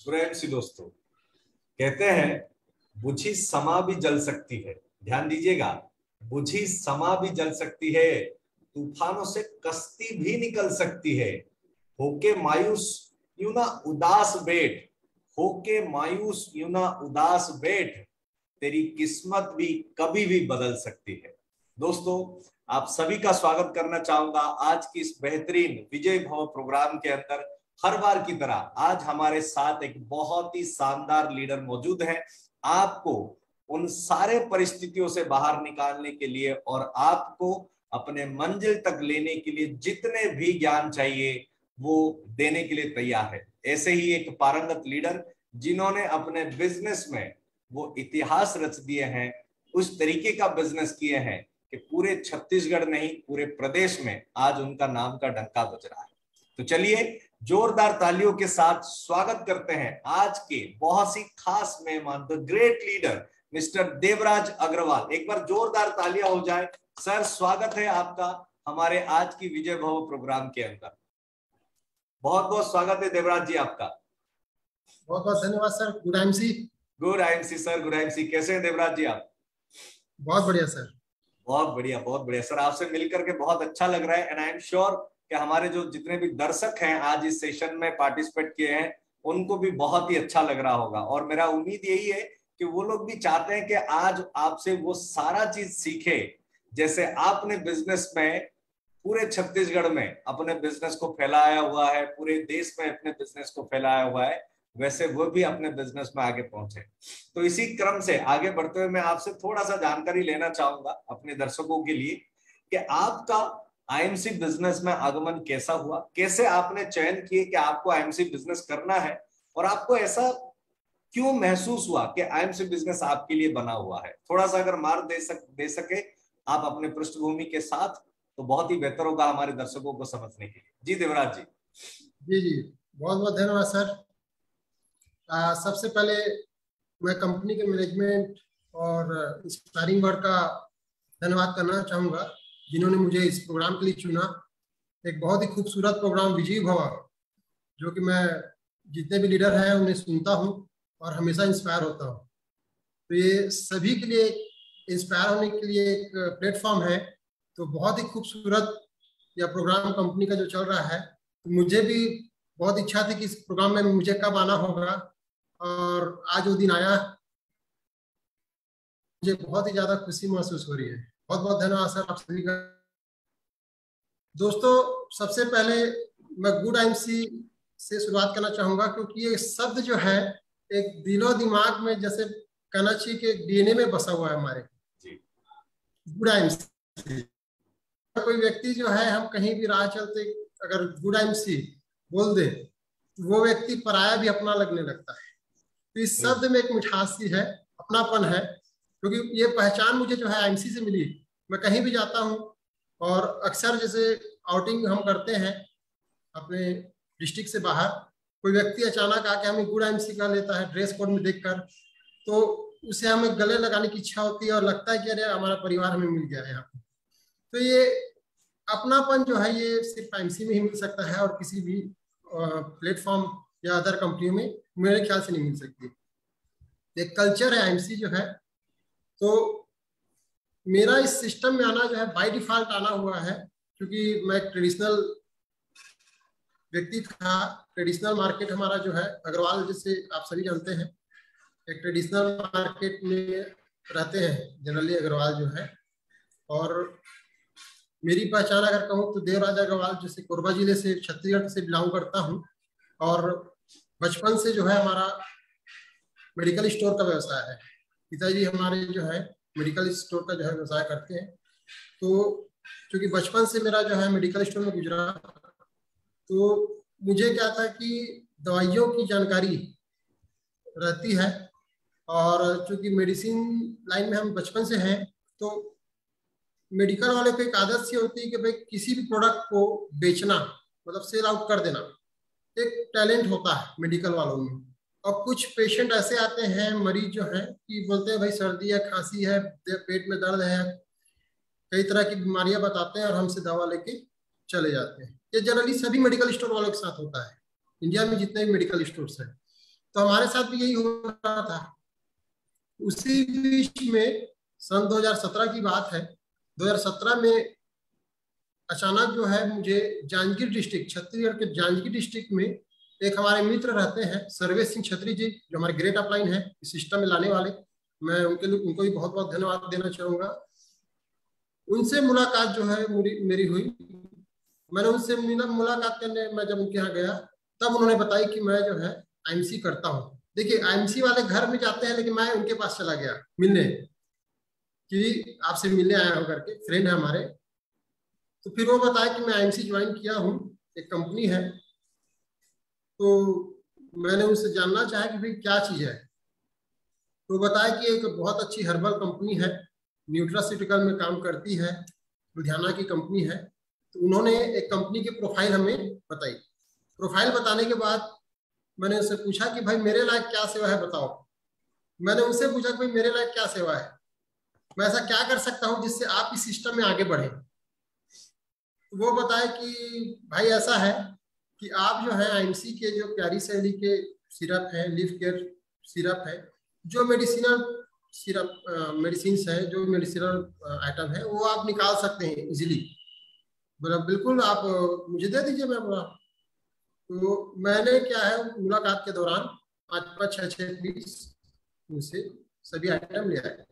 गुरु दोस्तों, कहते हैं बुझी समा भी जल सकती है। ध्यान दीजिएगा, बुझी समा भी जल सकती है, तूफानों से कश्ती भी निकल सकती है। होके मायूस यूं ना उदास बैठ, होके मायूस यूं ना उदास बैठ, तेरी किस्मत भी कभी भी बदल सकती है। दोस्तों, आप सभी का स्वागत करना चाहूंगा आज की इस बेहतरीन विजय भव प्रोग्राम के अंदर। हर बार की तरह आज हमारे साथ एक बहुत ही शानदार लीडर मौजूद है, आपको उन सारे परिस्थितियों से बाहर निकालने के लिए और आपको अपने मंजिल तक लेने के लिए जितने भी ज्ञान चाहिए वो देने के लिए तैयार है। ऐसे ही एक पारंगत लीडर जिन्होंने अपने बिजनेस में वो इतिहास रच दिए हैं, उस तरीके का बिजनेस किए हैं कि पूरे छत्तीसगढ़ नहीं पूरे प्रदेश में आज उनका नाम का डंका बज रहा है। तो चलिए जोरदार तालियों के साथ स्वागत करते हैं आज के बहुत ही खास मेहमान, the great leader mister Devraj Agarwal. एक बार जोरदार तालियां हो जाए। सर, स्वागत है आपका हमारे आज की विजय भव प्रोग्राम के अंदर। बहुत बहुत स्वागत है देवराज जी आपका। बहुत बहुत धन्यवाद sir. Good IMC. Good IMC sir, good IMC. कैसे हैं देवराज जी आप? बहुत बढ़िया सर। बहुत बढ़िया, बहुत बढ़िया सर। आपसे मिलकर के बहुत अच्छा लग रहा है एंड आई एम श्योर कि हमारे जो जितने भी दर्शक हैं आज इस सेशन में पार्टिसिपेट किए हैं उनको भी बहुत ही अच्छा लग रहा होगा। और मेरा उम्मीद यही है कि वो लोग भी चाहते हैं कि आज आपसे वो सारा चीज सीखे जैसे आपने बिजनेस में पूरे छत्तीसगढ़ में अपने बिजनेस को फैलाया हुआ है, पूरे देश में अपने बिजनेस को फैलाया हुआ है, वैसे वो भी अपने बिजनेस में आगे पहुंचे। तो इसी क्रम से आगे बढ़ते हुए मैं आपसे थोड़ा सा जानकारी लेना चाहूंगा अपने दर्शकों के लिए कि आपका आईएमसी बिजनेस में आगमन कैसा हुआ, कैसे आपने चयन किए कि आपको आईएमसी बिजनेस करना है और आपको ऐसा क्यों महसूस हुआ कि आईएमसी बिजनेस आपके लिए बना हुआ है। थोड़ा सा अगर मार्ग दे सके आप अपने पृष्ठभूमि के साथ तो बहुत ही बेहतर होगा हमारे दर्शकों को समझने के लिए। जी देवराज जी। जी जी, बहुत बहुत धन्यवाद सर। सबसे पहले मैं कंपनी के मैनेजमेंट और इंस्पायरिंग वर्ड का धन्यवाद करना चाहूँगा जिन्होंने मुझे इस प्रोग्राम के लिए चुना। एक बहुत ही खूबसूरत प्रोग्राम विजय भव, जो कि मैं जितने भी लीडर हैं उन्हें सुनता हूँ और हमेशा इंस्पायर होता हूँ। तो ये सभी के लिए इंस्पायर होने के लिए एक प्लेटफॉर्म है। तो बहुत ही खूबसूरत यह प्रोग्राम कंपनी का जो चल रहा है, तो मुझे भी बहुत इच्छा थी कि इस प्रोग्राम में मुझे कब आना होगा और आज वो दिन आया। मुझे बहुत ही ज्यादा खुशी महसूस हो रही है। बहुत बहुत धन्यवाद सर आप सभी का। दोस्तों, सबसे पहले मैं गुड आईएमसी से शुरुआत करना चाहूंगा क्योंकि ये शब्द जो है एक दिलो दिमाग में जैसे कहना चाहिए कि डीएनए में बसा हुआ है हमारे। गुड आईएमसी, कोई व्यक्ति जो है हम कहीं भी राह चलते अगर गुड आईएमसी बोल दे तो वो व्यक्ति पराया भी अपना लगने लगता है। तो इस शब्द में एक मिठास सी है, अपनापन है, क्योंकि ये पहचान मुझे जो है आईएमसी से मिली। मैं कहीं भी जाता हूँ और अक्सर जैसे आउटिंग हम करते हैं अपने डिस्ट्रिक्ट से बाहर, कोई व्यक्ति अचानक आके हमें गुड आईएमसी का लेता है ड्रेस कोड में देखकर, तो उसे हमें गले लगाने की इच्छा होती है और लगता है कि अरे हमारा परिवार हमें मिल गया है यहाँ पे। तो ये अपनापन जो है ये सिर्फ आईएमसी में ही मिल सकता है और किसी भी प्लेटफॉर्म या अदर कंपनियों में मेरे ख्याल से नहीं मिल सकती। एक कल्चर है आईएमसी जो है। तो मेरा इस सिस्टम में आना जो है बाय डिफॉल्ट आना हुआ है, क्योंकि मैं ट्रेडिशनल व्यक्ति था। ट्रेडिशनल मार्केट हमारा जो है अग्रवाल, जैसे आप सभी जानते हैं, एक ट्रेडिशनल मार्केट में रहते हैं जनरली अग्रवाल जो है। और मेरी पहचान अगर कहूँ तो देवराज अग्रवाल जैसे कोरबा जिले से छत्तीसगढ़ से बिलोंग करता हूँ और बचपन से जो है हमारा मेडिकल स्टोर का व्यवसाय है। पिताजी हमारे जो है मेडिकल स्टोर का जो है व्यवसाय करते हैं। तो क्योंकि बचपन से मेरा जो है मेडिकल स्टोर में गुजरा, तो मुझे क्या था कि दवाइयों की जानकारी रहती है और चूंकि मेडिसिन लाइन में हम बचपन से हैं, तो मेडिकल वाले को एक आदत सी होती है कि भाई किसी भी प्रोडक्ट को बेचना मतलब सेल आउट कर देना, एक टैलेंट होता है मेडिकल वालों में। और कुछ पेशेंट ऐसे आते हैं, मरीज जो हैं, कि बोलते हैं भाई सर्दी है, खांसी है, पेट में दर्द है, कई तरह की बीमारियां बताते हैं और हमसे दवा लेके चले जाते हैं। ये जनरली सभी मेडिकल स्टोर वालों के साथ होता है, इंडिया में जितने भी मेडिकल स्टोर्स हैं। तो हमारे साथ भी यही हो रहा था। उसी बीच में सन 2017 की बात है, 2017 में अचानक जो है मुझे जांजगीर डिस्ट्रिक्ट, छत्तीसगढ़ के जांजगीर डिस्ट्रिक्ट में एक हमारे मित्र रहते हैं सर्वेश सिंह छत्री जी, जो हमारे ग्रेट अपलाइन है इस सिस्टम में लाने वाले, मैं उनके लिए उनको भी बहुत बहुत धन्यवाद देना चाहूंगा। उनसे मुलाकात जो है मेरी हुई। मैंने उनसे मुलाकात करने, मैं जब उनके यहाँ गया तब उन्होंने बताया कि मैं जो है आईएमसी करता हूँ। देखिए आईएमसी वाले घर में जाते हैं, लेकिन मैं उनके पास चला गया मिलने, कि आपसे मिलने आया हो करके, फ्रेंड है हमारे। तो फिर वो बताया कि मैं आईएमसी ज्वाइन किया हूँ, एक कंपनी है। तो मैंने उनसे जानना चाहा कि भाई क्या चीज है। तो बताया कि एक बहुत अच्छी हर्बल कंपनी है, न्यूट्रास्यूटिकल में काम करती है, लुधियाना की कंपनी है। तो उन्होंने एक कंपनी की प्रोफाइल हमें बताई। प्रोफाइल बताने के बाद मैंने उनसे पूछा कि भाई मेरे लायक क्या सेवा है बताओ। मैंने उनसे पूछा कि भाई मेरे लायक क्या सेवा है, मैं ऐसा क्या कर सकता हूँ जिससे आप इस सिस्टम में आगे बढ़े। तो वो बताए कि भाई ऐसा है कि आप जो है आईएमसी के जो प्यारी सहेली के सिरप है, लिव केयर सिरप है, जो मेडिसिनल सिरप मेडिसिन है, जो मेडिसिनल आइटम है, वो आप निकाल सकते हैं इजीली। बोला बिल्कुल आप मुझे दे दीजिए। मैं बोला तो मैंने क्या है मुलाकात के दौरान 5-6 पीस उनसे सभी आइटम ले आए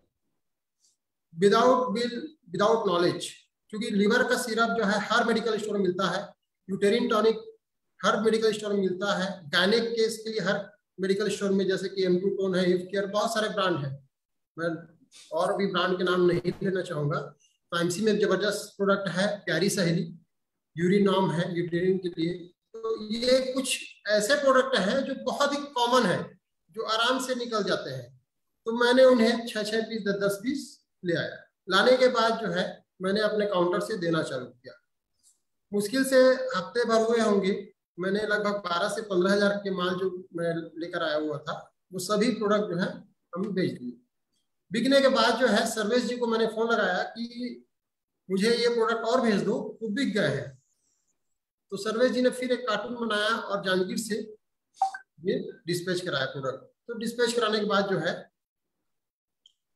विदाउट बिल, विदाउट नॉलेज। क्योंकि लीवर का सिरप जो है हर मेडिकल स्टोर में मिलता है, यूटेरिन टॉनिक हर मेडिकल स्टोर में मिलता है, गायनेक केस के लिए हर मेडिकल स्टोर में, जैसे कि एम2टोन है, हिप केयर, बहुत सारे ब्रांड है, मैं और भी ब्रांड के नाम नहीं लेना चाहूंगा। तो आईएमसी में जबरदस्त प्रोडक्ट है प्यारी सहेली, यूरिनॉम है यूटेरिन के लिए। तो ये कुछ ऐसे प्रोडक्ट हैं जो बहुत ही कॉमन है, जो आराम से निकल जाते हैं। तो मैंने उन्हें 6-6 पीस 10-10 पीस ले आया। लाने के बाद जो है मैंने अपने काउंटर से देना चालू किया। मुश्किल से हफ्ते भर हुए होंगे, मैंने लगभग 12 से 15 हजार के माल जो मैं लेकर आया हुआ था, वो सभी प्रोडक्ट जो है हम बेच दिए। बिकने के बाद जो है सर्वेश जी को मैंने फोन लगाया कि मुझे ये प्रोडक्ट और भेज दो, वो बिक गए हैं। तो सर्वेश जी ने फिर एक कार्टून बनाया और जांजगीर से ये डिस्पैच कराया प्रोडक्ट। तो डिस्पैच कराने के बाद जो है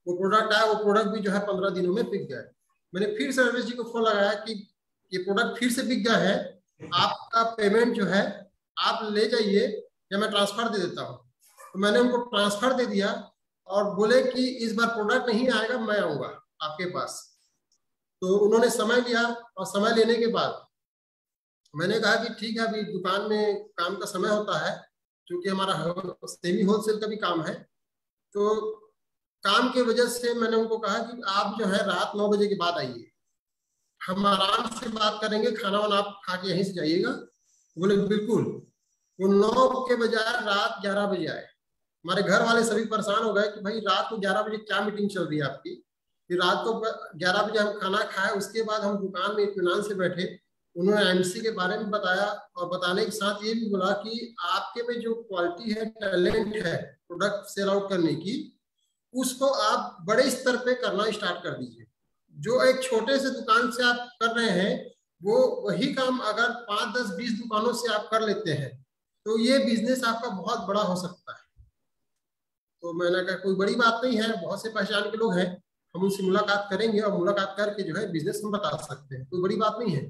वो प्रोडक्ट आया, वो प्रोडक्ट भी जो है 15 दिनों में बिक गया। मैंने फिर सर्वेश जी को फोन लगाया कि ये प्रोडक्ट फिर से बिक गया है, आपका पेमेंट जो है आप ले जाइए या मैं ट्रांसफर दे देता हूँ। तो मैंने उनको ट्रांसफर दे दिया और बोले कि इस बार प्रोडक्ट नहीं आएगा, मैं आऊंगा आपके पास। तो उन्होंने समय लिया और समय लेने के बाद मैंने कहा कि ठीक है, अभी दुकान में काम का समय होता है, क्योंकि हमारा सेमी होलसेल का भी काम है। तो काम की वजह से मैंने उनको कहा कि आप जो है रात 9 बजे के बाद आइए, हम आराम से बात करेंगे, खाना वाना आप खा के यहीं से जाइएगा। बोले बिल्कुल। वो 9 के बजाय रात 11 बजे आए। हमारे घर वाले सभी परेशान हो गए कि भाई रात को 11 बजे क्या मीटिंग चल रही है आपकी। फिर रात को 11 बजे हम खाना खाए, उसके बाद हम दुकान में इत्मीनान से बैठे। उन्होंने आईएमसी के बारे में बताया और बताने के साथ ये भी बोला कि आपके में जो क्वालिटी है, टैलेंट है प्रोडक्ट सेल आउट करने की, उसको आप बड़े स्तर पे करना स्टार्ट कर दीजिए। जो एक छोटे से दुकान से आप कर रहे हैं, वो वही काम अगर 5, 10, 20 दुकानों से आप कर लेते हैं तो ये बिजनेस आपका बहुत बड़ा हो सकता है। तो मैंने कहा कोई बड़ी बात नहीं है, बहुत से पहचान के लोग हैं, हम उनसे मुलाकात करेंगे और मुलाकात करके जो है बिजनेस हम बता सकते हैं, कोई बड़ी बात नहीं है।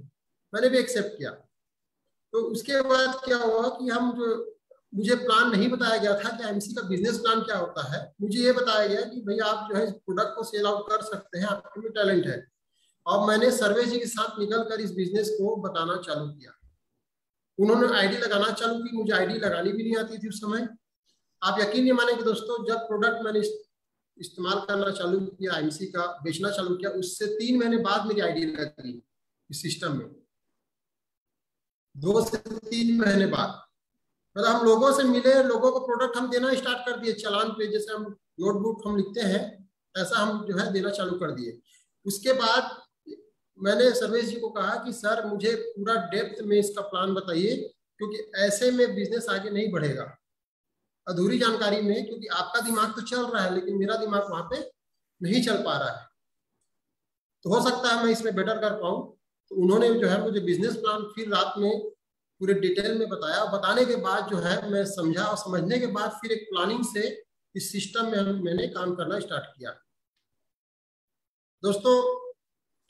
मैंने भी एक्सेप्ट किया। तो उसके बाद क्या हुआ कि हम जो, मुझे प्लान नहीं बताया गया था कि आईएमसी का बिजनेस प्लान क्या होता है। मुझे ये बताया गया कि भैया आप जो है प्रोडक्ट को सेल आउट कर सकते हैं, आपके में टैलेंट है। और मैंने सर्वेश जी के साथ निकलकर इस बिजनेस को बताना चालू किया। उन्होंने आईडी लगाना चालू की, मुझे आईडी लगानी भी नहीं आती थी उस समय। आप यकीन नहीं मानेंगे दोस्तों, जब प्रोडक्ट मैंने इस्तेमाल करना चालू किया, आईएमसी का बेचना चालू किया, उससे 3 महीने बाद मेरी आईडी लगी इस सिस्टम में। 2 से 3 महीने बाद मतलब हम लोगों से मिले, लोगों को प्रोडक्ट हम देना स्टार्ट कर दिए चालान पे, जैसे हम नोटबुक हम लिखते हैं ऐसा हम जो है देना चालू कर दिए। उसके बाद मैंने सर्वेश जी को कहा कि सर मुझे पूरा डेप्थ में इसका प्लान बताइए, क्योंकि ऐसे में बिजनेस आगे नहीं बढ़ेगा अधूरी जानकारी में। क्योंकि आपका दिमाग तो चल रहा है लेकिन मेरा दिमाग वहां पे नहीं चल पा रहा है, तो हो सकता है मैं इसमें बेटर कर पाऊँ। तो उन्होंने जो है मुझे बिजनेस प्लान फिर रात में पूरे डिटेल में बताया। और बताने के बाद जो है मैं समझा, और समझने के बाद फिर एक प्लानिंग से इस सिस्टम में मैंने काम करना स्टार्ट किया। दोस्तों,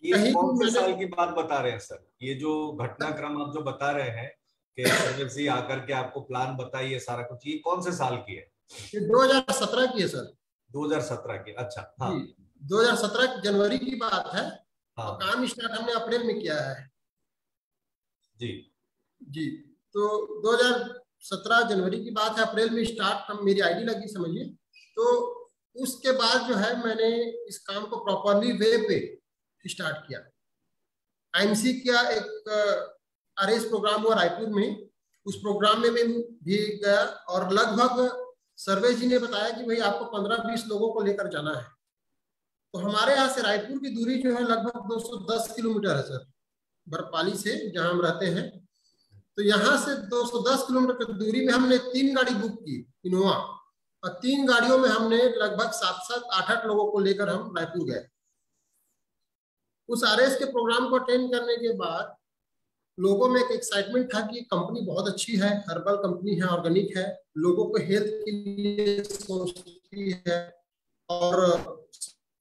ये कहीं कौन से मैंने साल की बात बता रहे हैं सर? ये जो घटनाक्रम आप जो बता रहे हैं कि सर्वे जी आकर के आपको प्लान बताइए सारा कुछ, ये कौन से साल की है? ये 2017 की है सर। 2017 की, अच्छा। हाँ जी, 2017 जनवरी की बात है। और हाँ काम स्टार्ट हमने अप्रैल में किया है। जी जी, तो 2017 जनवरी की बात है, अप्रैल में स्टार्ट हम मेरी आईडी लगी समझिए। तो उसके बाद जो है मैंने इस काम को प्रॉपरली वे पे स्टार्ट किया। आईएमसी का एक आरएस प्रोग्राम हुआ रायपुर में, उस प्रोग्राम में मैं भी गया। और लगभग सर्वे जी ने बताया कि भाई आपको 15-20 लोगों को लेकर जाना है। तो हमारे यहाँ से रायपुर की दूरी जो है लगभग 210 किलोमीटर है सर, बर्फपाली से जहां हम रहते हैं। तो यहाँ से 210 किलोमीटर की दूरी में हमने 3 गाड़ी बुक की, इनोवा। और 3 गाड़ियों में हमने लगभग 7-7, 8-8 लोगों को लेकर हम रायपुर गए। उस आरएस के प्रोग्राम को अटेंड करने के बाद लोगों में एक एक्साइटमेंट था कि कंपनी बहुत अच्छी है, हर्बल कंपनी है, ऑर्गेनिक है, लोगों को हेल्थ के लिए सोचती है और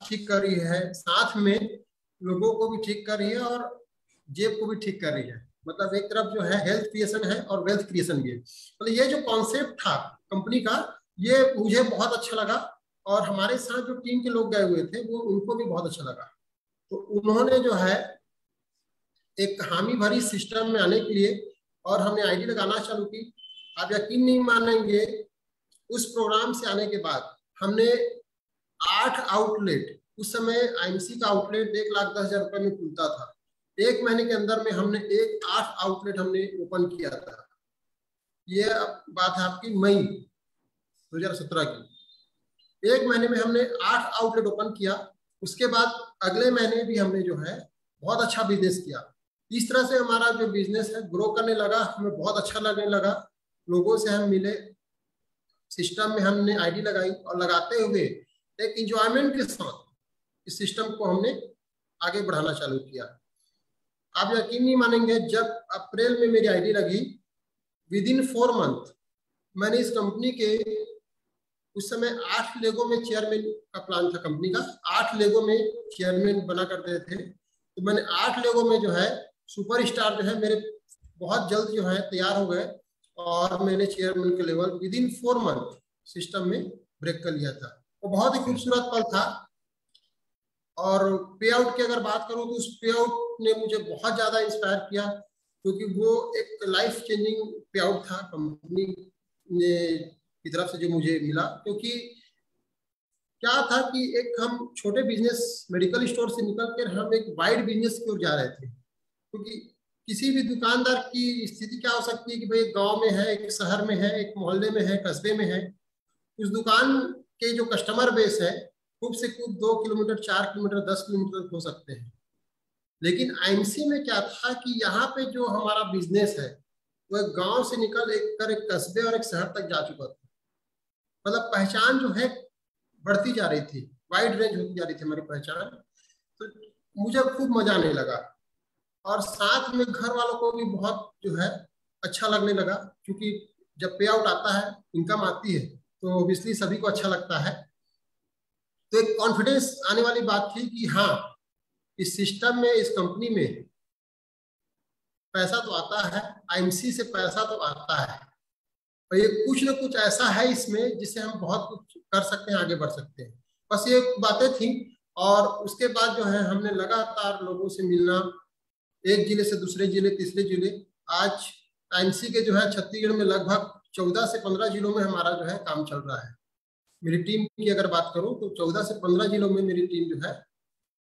ठीक कर रही है, साथ में लोगों को भी ठीक कर रही है और जेब को भी ठीक कर रही है। मतलब एक तरफ जो है हेल्थ क्रिएशन है और वेल्थ क्रिएशन भी है। मतलब ये जो कॉन्सेप्ट था कंपनी का, ये मुझे बहुत अच्छा लगा। और हमारे साथ जो टीम के लोग गए हुए थे वो उनको भी बहुत अच्छा लगा। तो उन्होंने जो है एक हामी भरी सिस्टम में आने के लिए, और हमने आईडी लगाना चालू की। आप यकीन नहीं मानेंगे, उस प्रोग्राम से आने के बाद हमने 8 आउटलेट, उस समय आईएमसी का आउटलेट 1,10,000 रुपए में खुलता था। 1 महीने के अंदर में हमने 8 आउटलेट हमने ओपन किया था। ये बात है आपकी मई 2017 की। 1 महीने में हमने 8 आउटलेट ओपन किया। उसके बाद अगले महीने भी हमने जो है बहुत अच्छा बिजनेस किया। इस तरह से हमारा जो बिजनेस है ग्रो करने लगा, हमें बहुत अच्छा लगने लगा। लोगों से हम मिले, सिस्टम में हमने आईडी लगाई, और लगाते हुए एक इंजॉयमेंट के साथ इस सिस्टम को हमने आगे बढ़ाना चालू किया। आप यकीन नहीं मानेंगे, जब अप्रैल में मेरी आईडी लगी, विद इन 4 मंथ मैंने इस कंपनी के, उस समय 8 लेगों में चेयरमैन का प्लान था कंपनी का, 8 लेगों में चेयरमैन बना करते थे। तो मैंने 8 लेगों में जो है सुपरस्टार जो है मेरे बहुत जल्द जो है तैयार हो गए, और मैंने चेयरमैन के level with in 4 month system में ब्रेक कर लिया था। वो बहुत ही खूबसूरत पल था। और पे आउट की अगर बात करूं तो उस पे आउट ने मुझे बहुत ज्यादा इंस्पायर किया, क्योंकि वो एक लाइफ चेंजिंग पे आउट था कंपनी ने की तरफ से जो मुझे मिला। क्योंकि क्या था कि एक हम छोटे बिजनेस मेडिकल स्टोर से निकल कर हम एक वाइड बिजनेस की ओर जा रहे थे। क्योंकि किसी भी दुकानदार की स्थिति क्या हो सकती है कि भाई एक गांव में है, एक शहर में है, एक मोहल्ले में है, कस्बे में है, उस दुकान के जो कस्टमर बेस है खूब से खूब 2 किलोमीटर, 4 किलोमीटर, 10 किलोमीटर हो सकते हैं। लेकिन आईएमसी में क्या था कि यहाँ पे जो हमारा बिजनेस है वो एक गांव से निकल एक कस्बे और एक शहर तक जा चुका था। मतलब पहचान जो है बढ़ती जा रही थी, वाइड रेंज होती जा रही थी हमारी पहचान। तो मुझे खूब मजा आने लगा, और साथ में घर वालों को भी बहुत जो है अच्छा लगने लगा। क्योंकि जब पे आउट आता है, इनकम आती है, तो ऑब्वियसली सभी को अच्छा लगता है। तो एक कॉन्फिडेंस आने वाली बात थी कि हाँ, इस सिस्टम में, इस कंपनी में पैसा तो आता है, आईएमसी से पैसा तो आता है, और ये कुछ ना कुछ ऐसा है इसमें जिससे हम बहुत कुछ कर सकते हैं, आगे बढ़ सकते हैं। बस ये बातें थी। और उसके बाद जो है हमने लगातार लोगों से मिलना, एक जिले से दूसरे जिले, तीसरे जिले। आज आईएमसी के जो है छत्तीसगढ़ में लगभग 14 से 15 जिलों में हमारा जो है काम चल रहा है। मेरी टीम की अगर बात करूं तो 14 से 15 जिलों में मेरी टीम जो है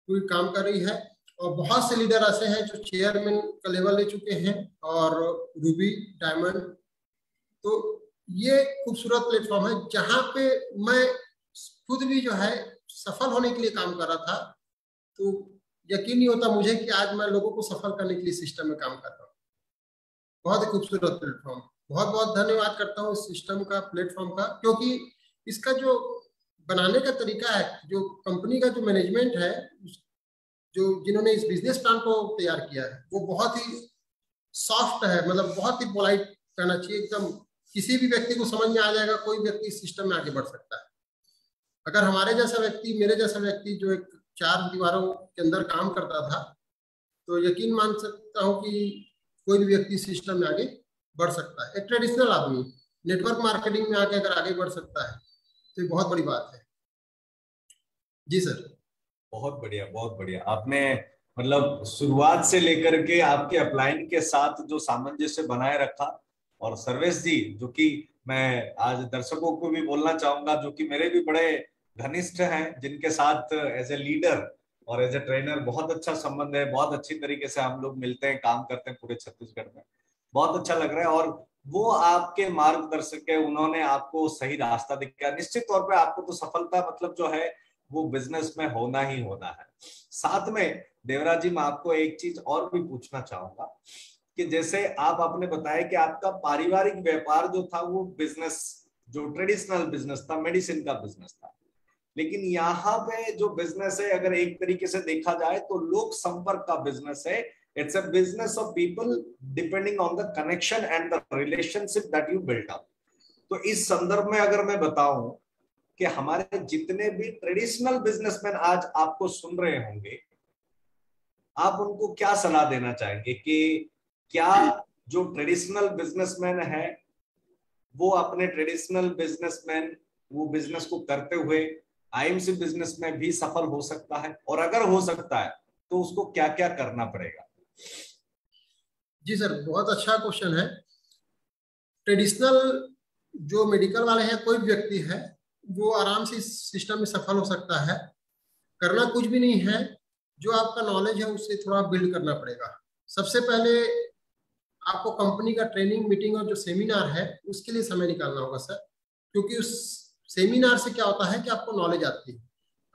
पूरी काम कर रही है। और बहुत से लीडर ऐसे हैं जो चेयरमैन का लेवल ले चुके हैं, और रूबी, डायमंड। तो ये खूबसूरत प्लेटफॉर्म है जहां पे मैं खुद भी जो है सफल होने के लिए काम कर रहा था। तो यकीन नहीं होता मुझे कि आज मैं लोगों को सफल करने के लिए सिस्टम में काम कर रहा हूँ। बहुत ही खूबसूरत प्लेटफॉर्म। बहुत बहुत धन्यवाद करता हूँ इस सिस्टम का, प्लेटफॉर्म का, क्योंकि इसका जो बनाने का तरीका है, जो कंपनी का जो मैनेजमेंट है, जो जिन्होंने इस बिजनेस प्लान को तैयार किया है, वो बहुत ही सॉफ्ट है, मतलब बहुत ही पोलाइट कहना चाहिए, एकदम किसी भी व्यक्ति को समझ में आ जाएगा, कोई व्यक्ति इस सिस्टम में आगे बढ़ सकता है। अगर हमारे जैसा व्यक्ति, मेरे जैसा व्यक्ति जो एक 4 दीवारों के अंदर काम करता था, तो यकीन मान सकता हूँ कि कोई भी व्यक्ति सिस्टम में आगे बढ़ सकता है। एक ट्रेडिशनल आदमी नेटवर्क मार्केटिंग में आके अगर आगे बढ़ सकता है तो ये बहुत बड़ी बात है। जी सर। बहुत बढ़िया, बहुत बढ़िया। आपने मतलब शुरुआत से लेकर के आपके अपलाइन के साथ जो सामंजस्य बनाए रखा। और सर्वेश जी, जो कि मैं आज दर्शकों को भी बोलना चाहूंगा, जो कि मेरे भी बड़े घनिष्ठ हैं, जिनके साथ एज ए लीडर और एज ए ट्रेनर बहुत अच्छा संबंध है, बहुत अच्छी तरीके से हम लोग मिलते हैं, काम करते हैं पूरे छत्तीसगढ़ में। बहुत अच्छा लग रहा है। और वो आपके मार्गदर्शक है, उन्होंने आपको सही रास्ता दिखाया। निश्चित तौर पे आपको तो सफलता मतलब जो है वो बिजनेस में होना ही होना है। साथ में देवराज जी, मैं आपको एक चीज और भी पूछना चाहूंगा कि जैसे आपने बताया कि आपका पारिवारिक व्यापार जो था वो बिजनेस, जो ट्रेडिशनल बिजनेस था, मेडिसिन का बिजनेस था। लेकिन यहाँ पे जो बिजनेस है, अगर एक तरीके से देखा जाए तो लोक संपर्क का बिजनेस है। It's a business of people depending on the connection and the relationship that you built up. तो इस संदर्भ में अगर मैं बताऊं कि हमारे जितने भी ट्रेडिशनल बिजनेसमैन आज आपको सुन रहे होंगे, आप उनको क्या सलाह देना चाहेंगे कि क्या जो ट्रेडिशनल बिजनेसमैन है वो अपने ट्रेडिशनल बिजनेसमैन वो बिजनेस को करते हुए आईएमसी बिजनेस में भी सफल हो सकता है, और अगर हो सकता है तो उसको क्या क्या करना पड़ेगा? जी सर, बहुत अच्छा क्वेश्चन है। ट्रेडिशनल जो मेडिकल वाले हैं, कोई भी व्यक्ति है वो आराम से इस सिस्टम में सफल हो सकता है। करना कुछ भी नहीं है, जो आपका नॉलेज है उससे थोड़ा बिल्ड करना पड़ेगा। सबसे पहले आपको कंपनी का ट्रेनिंग मीटिंग और जो सेमिनार है उसके लिए समय निकालना होगा सर, क्योंकि उस सेमिनार से क्या होता है कि आपको नॉलेज आती है।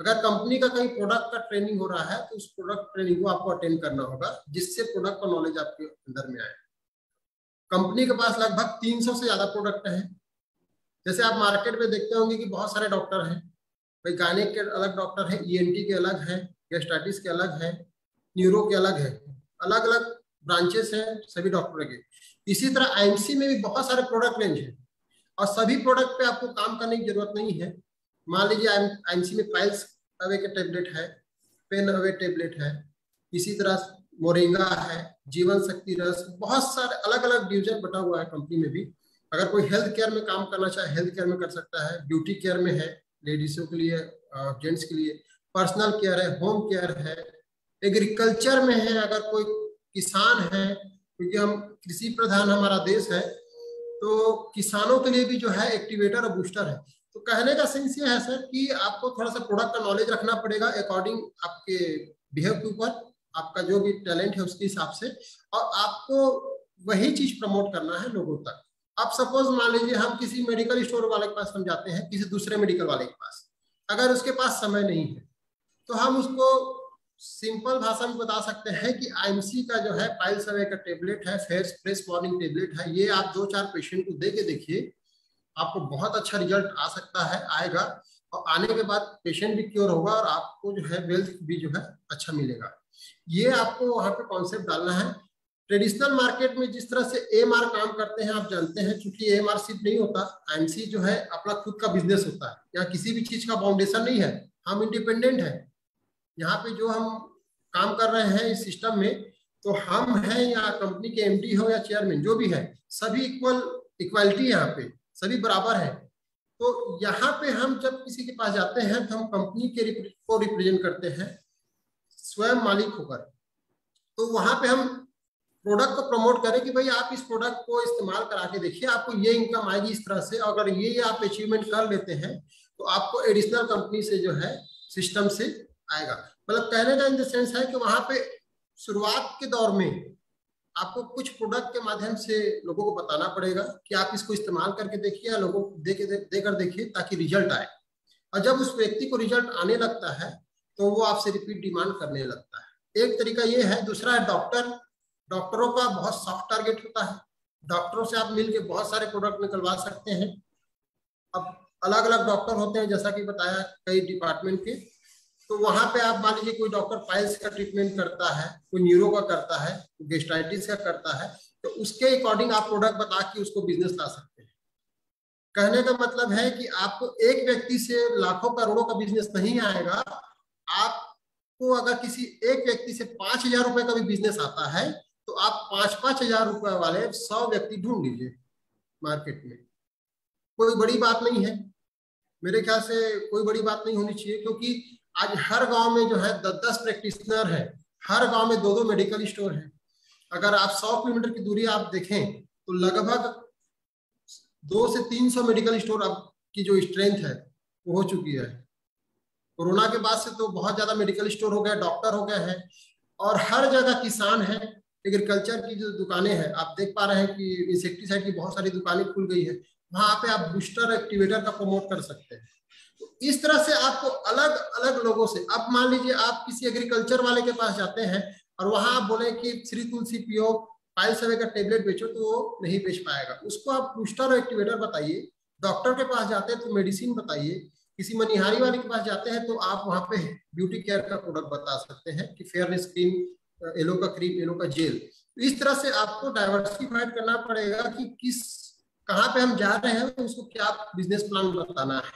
अगर कंपनी का कहीं प्रोडक्ट का ट्रेनिंग हो रहा है तो उस प्रोडक्ट ट्रेनिंग को आपको अटेंड करना होगा, जिससे प्रोडक्ट का नॉलेज आपके अंदर में आए। कंपनी के पास लगभग 300 से ज्यादा प्रोडक्ट हैं। जैसे आप मार्केट में देखते होंगे कि बहुत सारे डॉक्टर हैं, भाई गायनेक के अलग डॉक्टर हैं, ईएनटी के अलग हैं, गैस्ट्राइटिस के अलग हैं, न्यूरो के अलग हैं, अलग अलग ब्रांचेस हैं सभी डॉक्टरों के। इसी तरह आईएमसी में भी बहुत सारे प्रोडक्ट रेंज है, और सभी प्रोडक्ट पे आपको काम करने की जरूरत नहीं है। मान लीजिए आईएमसी में पाइल्स अवे के टेबलेट है, पेन अवे टेबलेट है, इसी तरह मोरिंगा है, जीवन शक्ति रस, बहुत सारे अलग अलग डिवीजन बटा हुआ है कंपनी में भी। अगर कोई हेल्थ केयर में काम करना चाहे हेल्थ केयर में कर सकता है, ब्यूटी केयर में है लेडीजों के लिए, जेंट्स के लिए, पर्सनल केयर है, होम केयर है, एग्रीकल्चर में है, अगर कोई किसान है, क्योंकि हम कृषि प्रधान हमारा देश है, तो किसानों के लिए भी जो है एक्टिवेटर और बूस्टर है। तो कहने का सेंस ये है सर कि आपको थोड़ा सा प्रोडक्ट का नॉलेज रखना पड़ेगा अकॉर्डिंग आपके बिहेव के ऊपर, आपका जो भी टैलेंट है उसके हिसाब से, और आपको वही चीज प्रमोट करना है लोगों तक। आप सपोज मान लीजिए हम किसी मेडिकल स्टोर वाले के पास हम जाते हैं, किसी दूसरे मेडिकल वाले के पास, अगर उसके पास समय नहीं है तो हम उसको सिंपल भाषा में बता सकते हैं कि आईएमसी का जो है पाइल्स अवे का टेबलेट है, फ्रेश मॉर्निंग टेबलेट है, ये आप 2-4 पेशेंट को दे के देखिए, आपको बहुत अच्छा रिजल्ट आ सकता है, आएगा, और आने के बाद पेशेंट भी क्योर होगा और आपको जो है वेल्थ भी जो है अच्छा मिलेगा। ये आपको वहां पे कॉन्सेप्ट डालना है। ट्रेडिशनल मार्केट में जिस तरह से एएमआर काम करते हैं आप जानते हैं, क्योंकि एएमआर सिर्फ नहीं होता, आईएमसी जो है अपना खुद का बिजनेस होता है, यहाँ किसी भी चीज का फाउंडेशन नहीं है, हम इंडिपेंडेंट है। यहाँ पे जो हम काम कर रहे हैं इस सिस्टम में, तो हम हैं या कंपनी के एमडी हो या चेयरमैन जो भी है, सभी इक्वालिटी है, यहाँ पे सभी बराबर है। तो यहाँ पे हम जब किसी के पास जाते हैं तो हम कंपनी के को रिप्रेजेंट करते हैं स्वयं मालिक होकर। तो वहां पे हम प्रोडक्ट को प्रमोट करें कि भाई आप इस प्रोडक्ट को इस्तेमाल करा के देखिए, आपको ये इनकम आएगी इस तरह से, अगर ये आप अचीवमेंट कर लेते हैं तो आपको एडिशनल कंपनी से जो है सिस्टम से आएगा। मतलब कहने का इन द सेंस है कि वहां पे शुरुआत के दौर में आपको कुछ प्रोडक्ट के माध्यम से लोगों को बताना पड़ेगा कि आप इसको इस्तेमाल करके देखिए या लोगों को देकर देखिए, ताकि रिजल्ट आए। और जब उस व्यक्ति को रिजल्ट आने लगता है तो वो आपसे रिपीट डिमांड करने लगता है। एक तरीका ये है। दूसरा है डॉक्टरों का बहुत सॉफ्ट टारगेट होता है, डॉक्टरों से आप मिलकर बहुत सारे प्रोडक्ट निकलवा सकते हैं। अब अलग अलग डॉक्टर होते हैं, जैसा कि बताया कई डिपार्टमेंट के, तो वहां पे आप मान लीजिए कोई डॉक्टर पाइल्स का ट्रीटमेंट करता है, कोई न्यूरो का करता है, कोई गैस्ट्राइटिस का करता है, तो उसके अकॉर्डिंग आप प्रोडक्ट बता के उसको बिजनेस ला सकते हैं। कहने का मतलब है कि आपको एक व्यक्ति से लाखों करोड़ों का बिजनेस नहीं आएगा। आपको अगर किसी एक व्यक्ति से 5,000 रुपए का भी बिजनेस आता है तो आप 5,000 रुपए वाले 100 व्यक्ति ढूंढ लीजिए मार्केट में। कोई बड़ी बात नहीं है, मेरे ख्याल से कोई बड़ी बात नहीं होनी चाहिए, क्योंकि आज हर गांव में जो है 10-10 प्रैक्टिशनर है, हर गांव में 2-2 मेडिकल स्टोर है। अगर आप 100 किलोमीटर की दूरी आप देखें तो लगभग 200 से 300 मेडिकल स्टोर अब की जो स्ट्रेंथ है वो हो चुकी है। कोरोना के बाद से तो बहुत ज्यादा मेडिकल स्टोर हो गया, डॉक्टर हो गए हैं, और हर जगह किसान है। एग्रीकल्चर की जो दुकानें हैं आप देख पा रहे हैं कि इंसेक्टिसाइड की बहुत सारी दुकानें खुल गई है, वहां पे आप बूस्टर एक्टिवेटर का प्रमोट कर सकते हैं। तो इस तरह से आपको अलग अलग लोगों से, अब मान लीजिए आप किसी एग्रीकल्चर वाले के पास जाते हैं और वहां आप बोले कि श्री तुलसी पियो, पाइल सवे का टेबलेट बेचो, तो वो नहीं बेच पाएगा। उसको आप बूस्टर और एक्टिवेटर बताइए। डॉक्टर के पास जाते हैं तो मेडिसिन बताइए। किसी मनिहारी वाले के पास जाते हैं तो आप वहां पे ब्यूटी केयर का प्रोडक्ट बता सकते हैं कि फेयरनेस क्रीम, येलो का क्रीम, येलो का जेल। इस तरह से आपको डाइवर्सिफाइड करना पड़ेगा कि किस कहाँ पे हम जा रहे हैं, उसको क्या बिजनेस प्लान बताना है।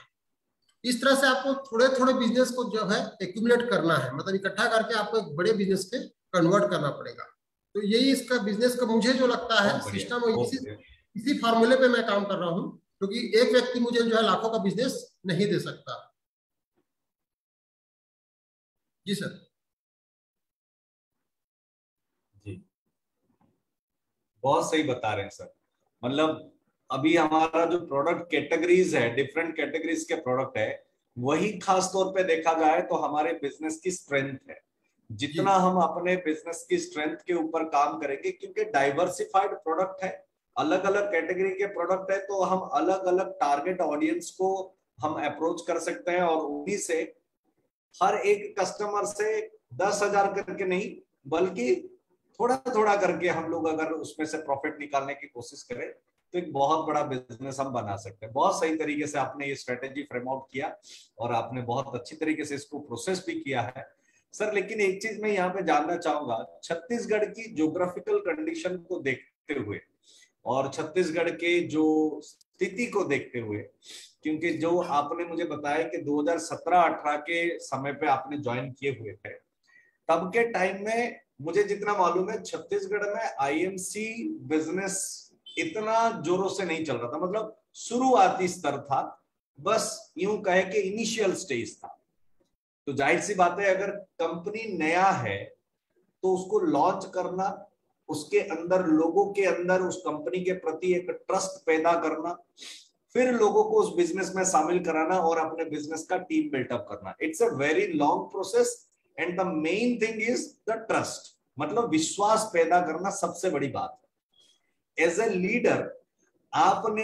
इस तरह से आपको थोड़े थोड़े बिजनेस को जो है एक्यूमुलेट करना है, मतलब इकट्ठा करके आपको एक बड़े बिजनेस पे कन्वर्ट करना पड़ेगा। तो यही इसका बिजनेस का मुझे जो लगता है सिस्टम, इसी फॉर्मूले पे मैं काम कर रहा हूँ, क्योंकि एक व्यक्ति मुझे जो है लाखों का बिजनेस नहीं दे सकता। जी सर। जी, बहुत सही बता रहे हैं सर। मतलब अभी हमारा जो प्रोडक्ट कैटेगरीज है, डिफरेंट कैटेगरीज के प्रोडक्ट है, वही खास तौर पे देखा जाए तो हमारे बिजनेस की स्ट्रेंथ है। जितना हम अपने बिजनेस की स्ट्रेंथ के ऊपर काम करेंगे, क्योंकि डाइवर्सिफाइड प्रोडक्ट है, अलग अलग कैटेगरी के प्रोडक्ट है, तो हम अलग अलग टारगेट ऑडियंस को हम अप्रोच कर सकते हैं, और उन्हीं से हर एक कस्टमर से 10,000 करके नहीं, बल्कि थोड़ा थोड़ा करके हम लोग अगर उसमें से प्रॉफिट निकालने की कोशिश करें तो एक बहुत बड़ा बिजनेस हम बना सकते हैं। बहुत सही तरीके से आपने ये स्ट्रेटेजी फ्रेम आउट किया और आपने बहुत अच्छी तरीके से इसको प्रोसेस भी किया है सर। लेकिन एक चीज मैं यहाँ पे जानना चाहूंगा, छत्तीसगढ़ की ज्योग्राफिकल कंडीशन को देखते हुए और छत्तीसगढ़ के जो स्थिति को देखते हुए, क्योंकि जो आपने मुझे बताया कि 2017-18 के समय पे आपने ज्वाइन किए हुए थे, तब के टाइम में मुझे जितना मालूम है छत्तीसगढ़ में आईएमसी बिजनेस इतना जोरों से नहीं चल रहा था, मतलब शुरुआती स्तर था, बस यूं कहे कि इनिशियल स्टेज था। तो जाहिर सी बात है, अगर कंपनी नया है तो उसको लॉन्च करना, उसके अंदर लोगों के अंदर उस कंपनी के प्रति एक ट्रस्ट पैदा करना, फिर लोगों को उस बिजनेस में शामिल कराना और अपने बिजनेस का टीम बिल्टअप करना, it's a very long process and the main thing is the trust, मतलब विश्वास पैदा करना सबसे बड़ी बात है। एज ए लीडर आपने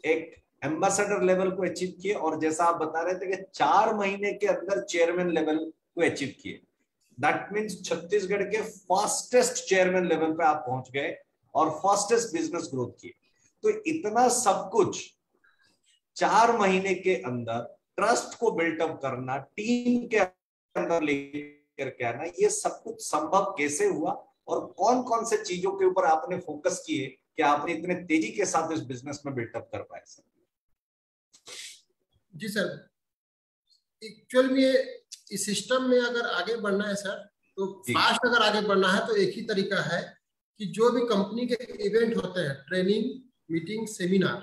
एक एम्बेसडर लेवल को अचीव किए, और जैसा आप बता रहे थे कि 4 महीने के अंदर चेयरमैन लेवल को अचीव किए। दैट मीन्स छत्तीसगढ़ के फास्टेस्ट चेयरमैन लेवल पे आप पहुंच गए और फास्टेस्ट बिजनेस ग्रोथ किए। तो इतना सब कुछ 4 महीने के अंदर ट्रस्ट को बिल्टअप करना, टीम के अंदर लेकर के आना, ये सब कुछ संभव कैसे हुआ और कौन कौन से चीजों के ऊपर आपने फोकस किए कि आपने इतने तेजी के साथ इस बिजनेस में बिल्टअप कर पाए सर? जी सर, एक्चुअल में इस सिस्टम में अगर आगे बढ़ना है सर, तो फास्ट अगर आगे बढ़ना है तो एक ही तरीका है कि जो भी कंपनी के इवेंट होते हैं, ट्रेनिंग, मीटिंग, सेमिनार,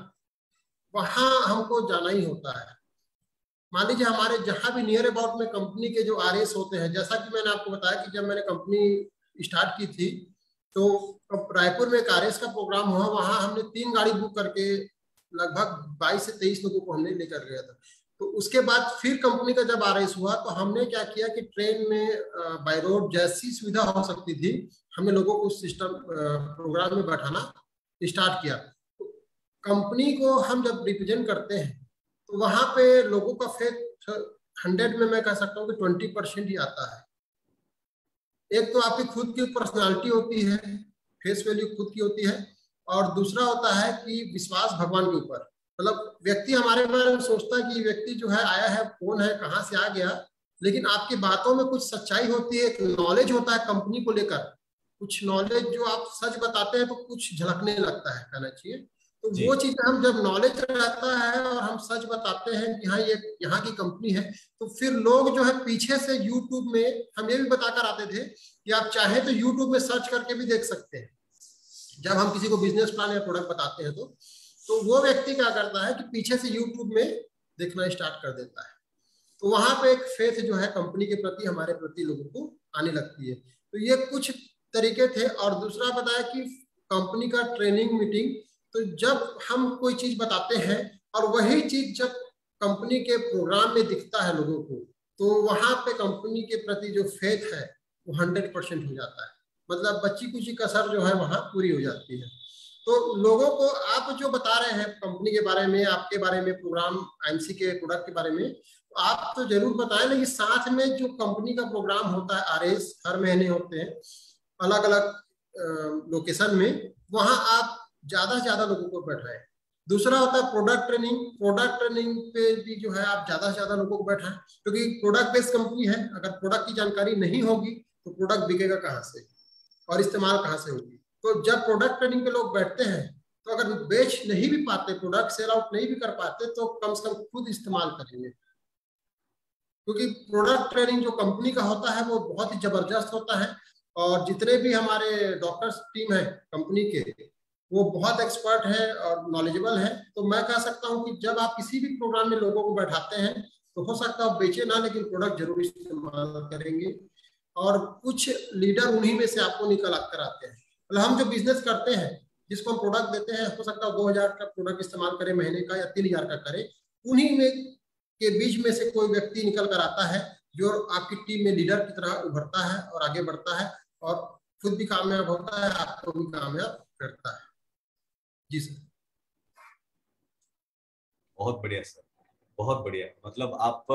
वहां हमको जाना ही होता है। मान लीजिए हमारे जहां भी नियर अबाउट में कंपनी के जो आरएस होते हैं, जैसा कि मैंने आपको बताया कि जब मैंने कंपनी स्टार्ट की थी तो रायपुर में एक आरएस का प्रोग्राम हुआ, वहां हमने 3 गाड़ी बुक करके लगभग 22 से 23 लोगों को हमने लेकर गया था। तो उसके बाद फिर कंपनी का जब आरएस हुआ तो हमने क्या किया कि ट्रेन में बाय रोड जैसी सुविधा हो सकती थी, हमने लोगों को उस सिस्टम प्रोग्राम में बैठाना स्टार्ट किया। तो कंपनी को हम जब रिप्रेजेंट करते हैं तो वहां पे लोगों का फेक 100 में मैं कह सकता हूँ कि 20% ही आता है। एक तो आपकी खुद की पर्सनालिटी होती है, फेस वैल्यू खुद की होती है, और दूसरा होता है कि विश्वास भगवान के ऊपर। मतलब व्यक्ति हमारे बारे में सोचता है कि व्यक्ति जो है आया है, कौन है, कहाँ से आ गया, लेकिन आपकी बातों में कुछ सच्चाई होती है, एक नॉलेज होता है कंपनी को लेकर, कुछ नॉलेज जो आप सच बताते हैं तो कुछ झलकने लगता है, कहना चाहिए। तो वो चीज हम जब नॉलेज रहता है और हम सच बताते हैं कि हाँ ये यहाँ की कंपनी है, तो फिर लोग जो है पीछे से यूट्यूब में हम ये भी बताकर आते थे कि आप चाहे तो यूट्यूब में सर्च करके भी देख सकते हैं। जब हम किसी को बिजनेस प्लान या प्रोडक्ट बताते हैं तो वो व्यक्ति क्या करता है कि पीछे से यूट्यूब में देखना स्टार्ट कर देता है। तो वहां पे एक फेथ जो है कंपनी के प्रति, हमारे प्रति लोगों को आने लगती है। तो ये कुछ तरीके थे। और दूसरा बताया कि कंपनी का ट्रेनिंग मीटिंग, तो जब हम कोई चीज बताते हैं और वही चीज जब कंपनी के प्रोग्राम में दिखता है लोगों को, तो वहां पे कंपनी के प्रति जो फेथ है वो 100% हो जाता है। मतलब बच्ची कुची कसर जो है वहां पूरी हो जाती है। तो लोगों को आप जो बता रहे हैं कंपनी के बारे में, आपके बारे में, प्रोग्राम आईएमसी के प्रोडक्ट के बारे में, तो आप तो जरूर बताएं, लेकिन साथ में जो कंपनी का प्रोग्राम होता है आरएस, हर महीने होते हैं अलग अलग लोकेशन में, वहां आप ज्यादा से ज्यादा लोगों को बैठाएं। दूसरा होता है प्रोडक्ट ट्रेनिंग। प्रोडक्ट ट्रेनिंग पे भी जो है आप ज्यादा से ज्यादा लोगों को बैठाएं, क्योंकि प्रोडक्ट बेस्ड कंपनी है। अगर प्रोडक्ट की जानकारी नहीं होगी तो प्रोडक्ट बिकेगा कहाँ से और इस्तेमाल कहाँ से होगी। तो जब प्रोडक्ट ट्रेनिंग पे लोग बैठते हैं तो अगर बेच नहीं भी पाते, प्रोडक्ट सेल आउट नहीं भी कर पाते, तो कम से कम खुद इस्तेमाल करेंगे। क्योंकि प्रोडक्ट ट्रेनिंग जो कंपनी का होता है वो बहुत ही जबरदस्त होता है। और जितने भी हमारे डॉक्टर्स टीम है कंपनी के, वो बहुत एक्सपर्ट है और नॉलेजेबल है। तो मैं कह सकता हूँ कि जब आप किसी भी प्रोग्राम में लोगों को बैठाते हैं तो हो सकता है बेचे ना, लेकिन प्रोडक्ट जरूर इस्तेमाल करेंगे। और कुछ लीडर उन्हीं में से आपको निकल कर आते हैं। मतलब हम जो बिजनेस करते हैं, जिसको हम प्रोडक्ट देते हैं, हो सकता है 2000 का प्रोडक्ट इस्तेमाल करे महीने का, या 3000 का करे, उन्हीं में के बीच में से कोई व्यक्ति निकल कर आता है जो आपकी टीम में लीडर की तरह उभरता है और आगे बढ़ता है और खुद भी कामयाब होता है, आपको भी कामयाब करता है। जी सर। बहुत बढ़िया सर, बहुत बढ़िया। मतलब आप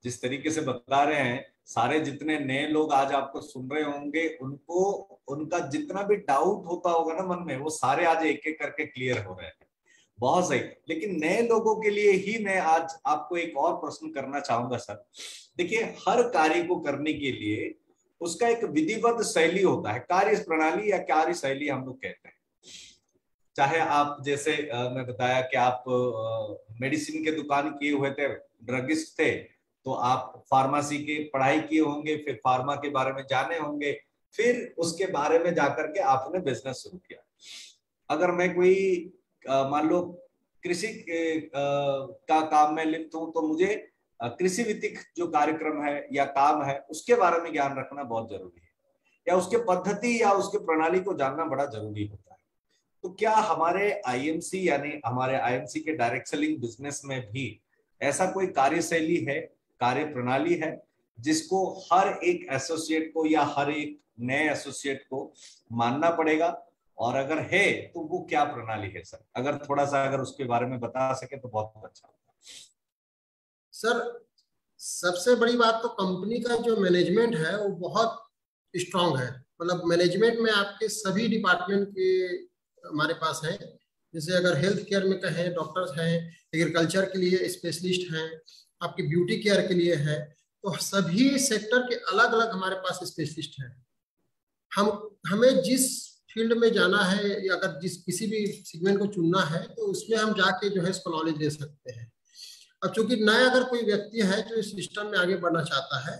जिस तरीके से बता रहे हैं, सारे जितने नए लोग आज आपको सुन रहे होंगे, उनको उनका जितना भी डाउट होता होगा ना मन में, वो सारे आज एक एक करके क्लियर हो रहे हैं। बहुत सही। लेकिन नए लोगों के लिए ही मैं आज आपको एक और प्रश्न करना चाहूंगा सर। देखिए, हर कार्य को करने के लिए उसका एक विधिवत शैली होता है, कार्य प्रणाली या कार्य शैली हम लोग कहते हैं। चाहे आप जैसे मैं बताया कि आप मेडिसिन के दुकान किए हुए थे, ड्रगिस्ट थे, तो आप फार्मेसी की पढ़ाई किए होंगे, फिर फार्मा के बारे में जाने होंगे, फिर उसके बारे में जाकर के आपने बिजनेस शुरू किया। अगर मैं कोई मान लो कृषि का काम में लिप्त हूं, तो मुझे कृषि वित्तिक जो कार्यक्रम है या काम है उसके बारे में ज्ञान रखना बहुत जरूरी है, या उसके पद्धति या उसके प्रणाली को जानना बड़ा जरूरी होता है। तो क्या हमारे आईएमसी यानी हमारे आईएमसी के डायरेक्ट सेलिंग बिजनेस में भी ऐसा कोई कार्यशैली है, कार्य प्रणाली है, जिसको हर एक एसोसिएट को या हर एक नए एसोसिएट को मानना पड़ेगा? और अगर है तो वो क्या प्रणाली है सर? अगर थोड़ा सा अगर उसके बारे में बता सके तो बहुत अच्छा होगा। सर, सबसे बड़ी बात तो कंपनी का जो मैनेजमेंट है वो बहुत स्ट्रांग है। मतलब मैनेजमेंट में आपके सभी डिपार्टमेंट के हमारे पास हैं। जैसे अगर हेल्थ केयर में कहें, डॉक्टर्स हैं, एग्रीकल्चर के लिए स्पेशलिस्ट हैं, आपके ब्यूटी केयर के लिए है, तो सभी सेक्टर के अलग अलग हमारे पास स्पेशलिस्ट हैं। हमें जिस फील्ड में जाना है या अगर जिस किसी भी सेगमेंट को चुनना है, तो उसमें हम जाके जो है इसको नॉलेज ले सकते हैं। अब चूंकि नया अगर कोई व्यक्ति है जो इस सिस्टम में आगे बढ़ना चाहता है,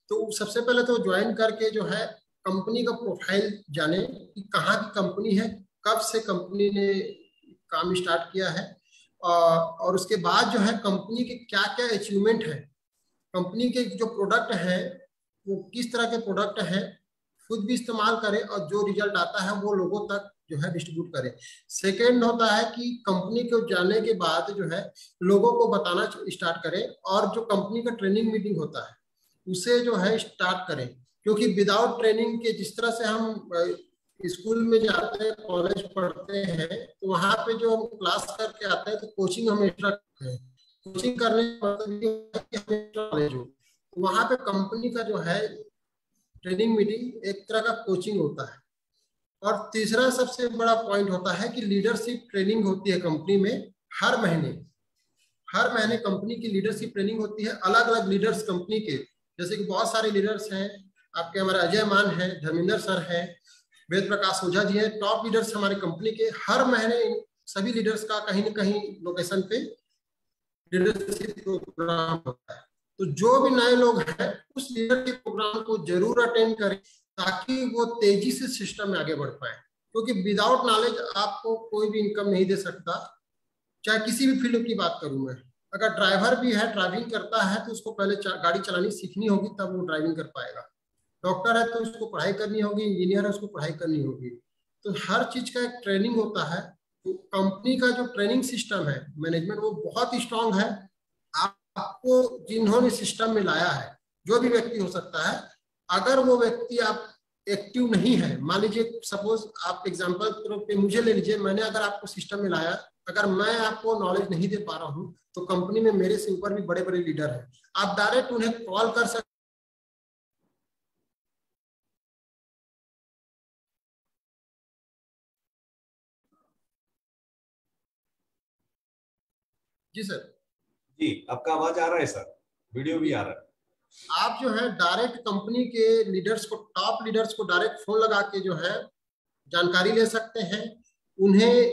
तो सबसे पहले तो ज्वाइन करके जो है कंपनी का प्रोफाइल जाने कि कहाँ की कंपनी है, कब से कंपनी ने काम स्टार्ट किया है, और उसके बाद जो है कंपनी के क्या क्या अचीवमेंट है, कंपनी के जो प्रोडक्ट है वो किस तरह के प्रोडक्ट है, खुद भी इस्तेमाल करें और जो रिजल्ट आता है वो लोगों तक जो है डिस्ट्रीब्यूट करें। सेकेंड होता है कि कंपनी को जाने के बाद जो है लोगों को बताना स्टार्ट करें, और जो कंपनी का ट्रेनिंग मीटिंग होता है उसे जो है स्टार्ट करें। क्योंकि विदाउट ट्रेनिंग के, जिस तरह से हम स्कूल में जाते हैं, कॉलेज पढ़ते हैं, तो वहाँ पे जो हम क्लास करके आते हैं तो कोचिंग हम एक्स्ट्रा करते हैं। कोचिंग करने का मतलब नॉलेज हो, वहाँ पे कंपनी का जो है ट्रेनिंग मीटिंग एक तरह का कोचिंग होता है। और तीसरा सबसे बड़ा पॉइंट होता है कि लीडरशिप ट्रेनिंग होती है कंपनी में हर महीने कंपनी की लीडरशिप ट्रेनिंग होती है। अलग अलग लीडर्स कंपनी के, जैसे कि बहुत सारे लीडर्स हैं आपके, हमारे अजय मान है, धर्मेंद्र सर है, वेद प्रकाश ओझा जी हैं, टॉप लीडर्स हमारे कंपनी के। हर महीने सभी लीडर्स का कहीं न कहीं लोकेशन पे लीडरशिप प्रोग्राम होता है। तो जो भी नए लोग हैं उस लीडरशिप प्रोग्राम को जरूर अटेंड करें ताकि वो तेजी से सिस्टम में आगे बढ़ पाए, क्योंकि विदाउट नॉलेज आपको कोई भी इनकम नहीं दे सकता। चाहे किसी भी फील्ड की बात करूं मैं, अगर ड्राइवर भी है, ड्राइविंग करता है, तो उसको पहले गाड़ी चलानी सीखनी होगी, तब वो ड्राइविंग कर पाएगा। डॉक्टर है तो उसको पढ़ाई करनी होगी, इंजीनियर है उसको पढ़ाई करनी होगी। तो हर चीज का एक ट्रेनिंग होता है। तो कंपनी का जो ट्रेनिंग सिस्टम है, मैनेजमेंट, वो बहुत स्ट्रांग है। आपको जिन्होंने सिस्टम में लाया है, जो भी व्यक्ति हो सकता है, अगर वो व्यक्ति आप एक्टिव नहीं है, मान लीजिए सपोज आप एग्जांपल पे मुझे ले लीजिए, मैंने अगर आपको सिस्टम में लाया, अगर मैं आपको नॉलेज नहीं दे पा रहा हूं, तो कंपनी में मेरे से ऊपर भी बड़े बड़े लीडर हैं, आप डायरेक्ट उन्हें कॉल कर सकते। जी सर। जी, आपका आवाज आ रहा है सर, वीडियो भी आ रहा है। आप जो है डायरेक्ट कंपनी के लीडर्स को, टॉप लीडर्स को डायरेक्ट फोन लगा के जो है जानकारी ले सकते हैं, उन्हें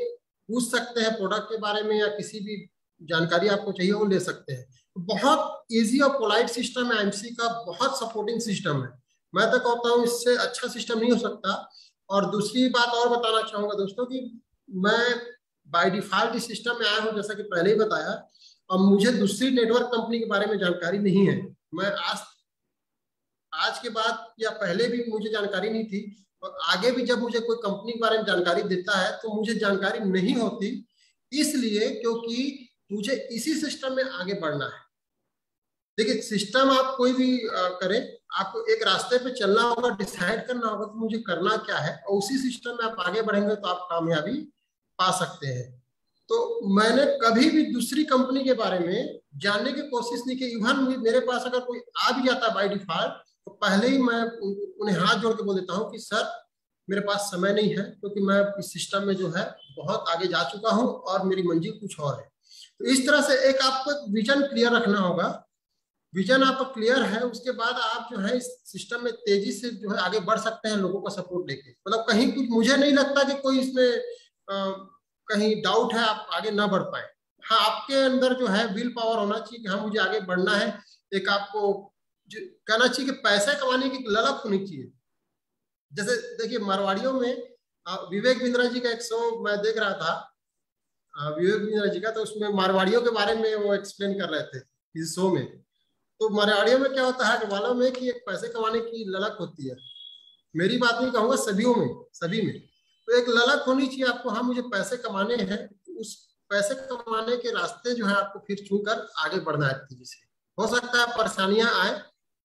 पूछ सकते हैं प्रोडक्ट के बारे में, या किसी भी जानकारी आपको चाहिए वो ले सकते हैं। बहुत इजी और पोलाइट सिस्टम है एमसी का, बहुत सपोर्टिंग सिस्टम है। मैं तो कहता हूँ इससे अच्छा सिस्टम नहीं हो सकता। और दूसरी बात और बताना चाहूंगा दोस्तों कि मैं बाय डिफॉल्ट इस सिस्टम में आया हूँ, जैसा कि पहले ही बताया, और मुझे दूसरी नेटवर्क कंपनी के बारे में जानकारी नहीं है। मैं आज के बाद या पहले भी मुझे जानकारी नहीं थी, और आगे भी जब मुझे कोई कंपनी के बारे में जानकारी देता है तो मुझे जानकारी नहीं होती, इसलिए क्योंकि मुझे इसी सिस्टम में आगे बढ़ना है। देखिए, सिस्टम आप कोई भी करें, आपको एक रास्ते पे चलना होगा, डिसाइड करना होगा कि मुझे करना क्या है, और उसी सिस्टम में आप आगे बढ़ेंगे तो आप कामयाबी पा सकते हैं। तो मैंने कभी भी दूसरी कंपनी के बारे में जानने की कोशिश नहीं की। इवन मेरे पास अगर कोई आ भी जाता है बाय डिफॉल्ट, तो पहले ही मैं उन्हें हाथ जोड़ के बोल देता हूँ कि सर मेरे पास समय नहीं है, क्योंकि मैं इस सिस्टम में जो है बहुत आगे जा चुका हूँ और मेरी मंजिल कुछ और है। तो इस तरह से एक आपको विजन क्लियर रखना होगा। विजन आपका क्लियर है, उसके बाद आप जो है इस सिस्टम में तेजी से जो है आगे बढ़ सकते हैं, लोगों का सपोर्ट लेके। मतलब कहीं कुछ मुझे नहीं लगता कि कोई इसमें कहीं डाउट है आप आगे ना बढ़ पाए। हाँ, आपके अंदर जो है विल पावर होना चाहिए कि हाँ मुझे आगे बढ़ना है। एक आपको कहना चाहिए कि पैसे कमाने की ललक होनी चाहिए। जैसे देखिए मारवाड़ियों में विवेक बिंद्रा जी का एक शो मैं देख रहा था, विवेक बिंद्रा जी का, तो उसमें मारवाड़ियों के बारे में वो एक्सप्लेन कर रहे थे इस शो में। तो मारवाड़ियों में क्या होता है कि वालों में कि एक पैसे कमाने की ललक होती है। मेरी बात नहीं कहूंगा, सभी में, सभी में। तो एक ललक होनी चाहिए आपको, हाँ मुझे पैसे कमाने हैं, तो उस पैसे कमाने के रास्ते जो है आपको फिर चुनकर आगे बढ़ना है तेजी से। हो सकता है परेशानियां आए,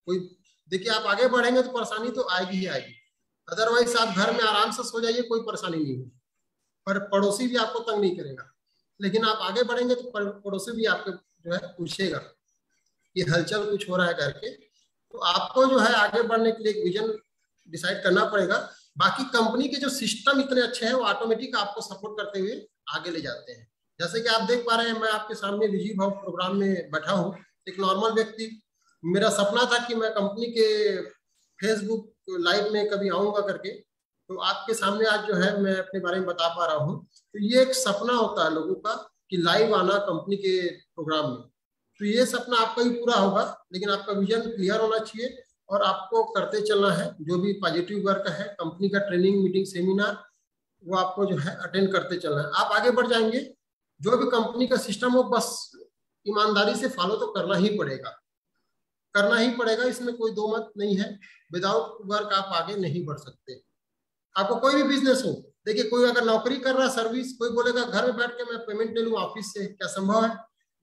कोई, देखिए आप आगे बढ़ेंगे तो परेशानी तो आएगी ही आएगी। अदरवाइज आप घर में आराम से सो जाइए, कोई परेशानी नहीं होगी, पर पड़ोसी भी आपको तंग नहीं करेगा। लेकिन आप आगे बढ़ेंगे तो पड़ोसी भी आपको जो है पूछेगा कि हलचल कुछ हो रहा है करके। तो आपको जो है आगे बढ़ने के लिए एक विजन डिसाइड करना पड़ेगा। बाकी कंपनी के जो सिस्टम इतने अच्छे हैं, वो ऑटोमेटिक आपको सपोर्ट करते हुए आगे ले जाते हैं। जैसे कि आप देख पा रहे हैं, मैं आपके सामने विजय भाव प्रोग्राम में बैठा हूँ, एक नॉर्मल व्यक्ति। मेरा सपना था कि मैं कंपनी के फेसबुक लाइव में कभी आऊंगा करके, तो आपके सामने आज जो है मैं अपने बारे में बता पा रहा हूँ। तो ये एक सपना होता है लोगों का कि लाइव आना कंपनी के प्रोग्राम में। तो ये सपना आपका भी पूरा होगा, लेकिन आपका विजन क्लियर होना चाहिए और आपको करते चलना है। जो भी पॉजिटिव वर्क है, कंपनी का ट्रेनिंग, मीटिंग, सेमिनार, वो आपको जो है अटेंड करते चलना है, आप आगे बढ़ जाएंगे। जो भी कंपनी का सिस्टम हो, बस ईमानदारी से फॉलो तो करना ही पड़ेगा, करना ही पड़ेगा, इसमें कोई दो मत नहीं है। विदाउट वर्क आप आगे नहीं बढ़ सकते। आपको कोई भी बिजनेस हो, देखिए कोई अगर नौकरी कर रहा है, सर्विस, कोई बोलेगा घर में बैठ के मैं पेमेंट ले लूँ ऑफिस से, क्या संभव है?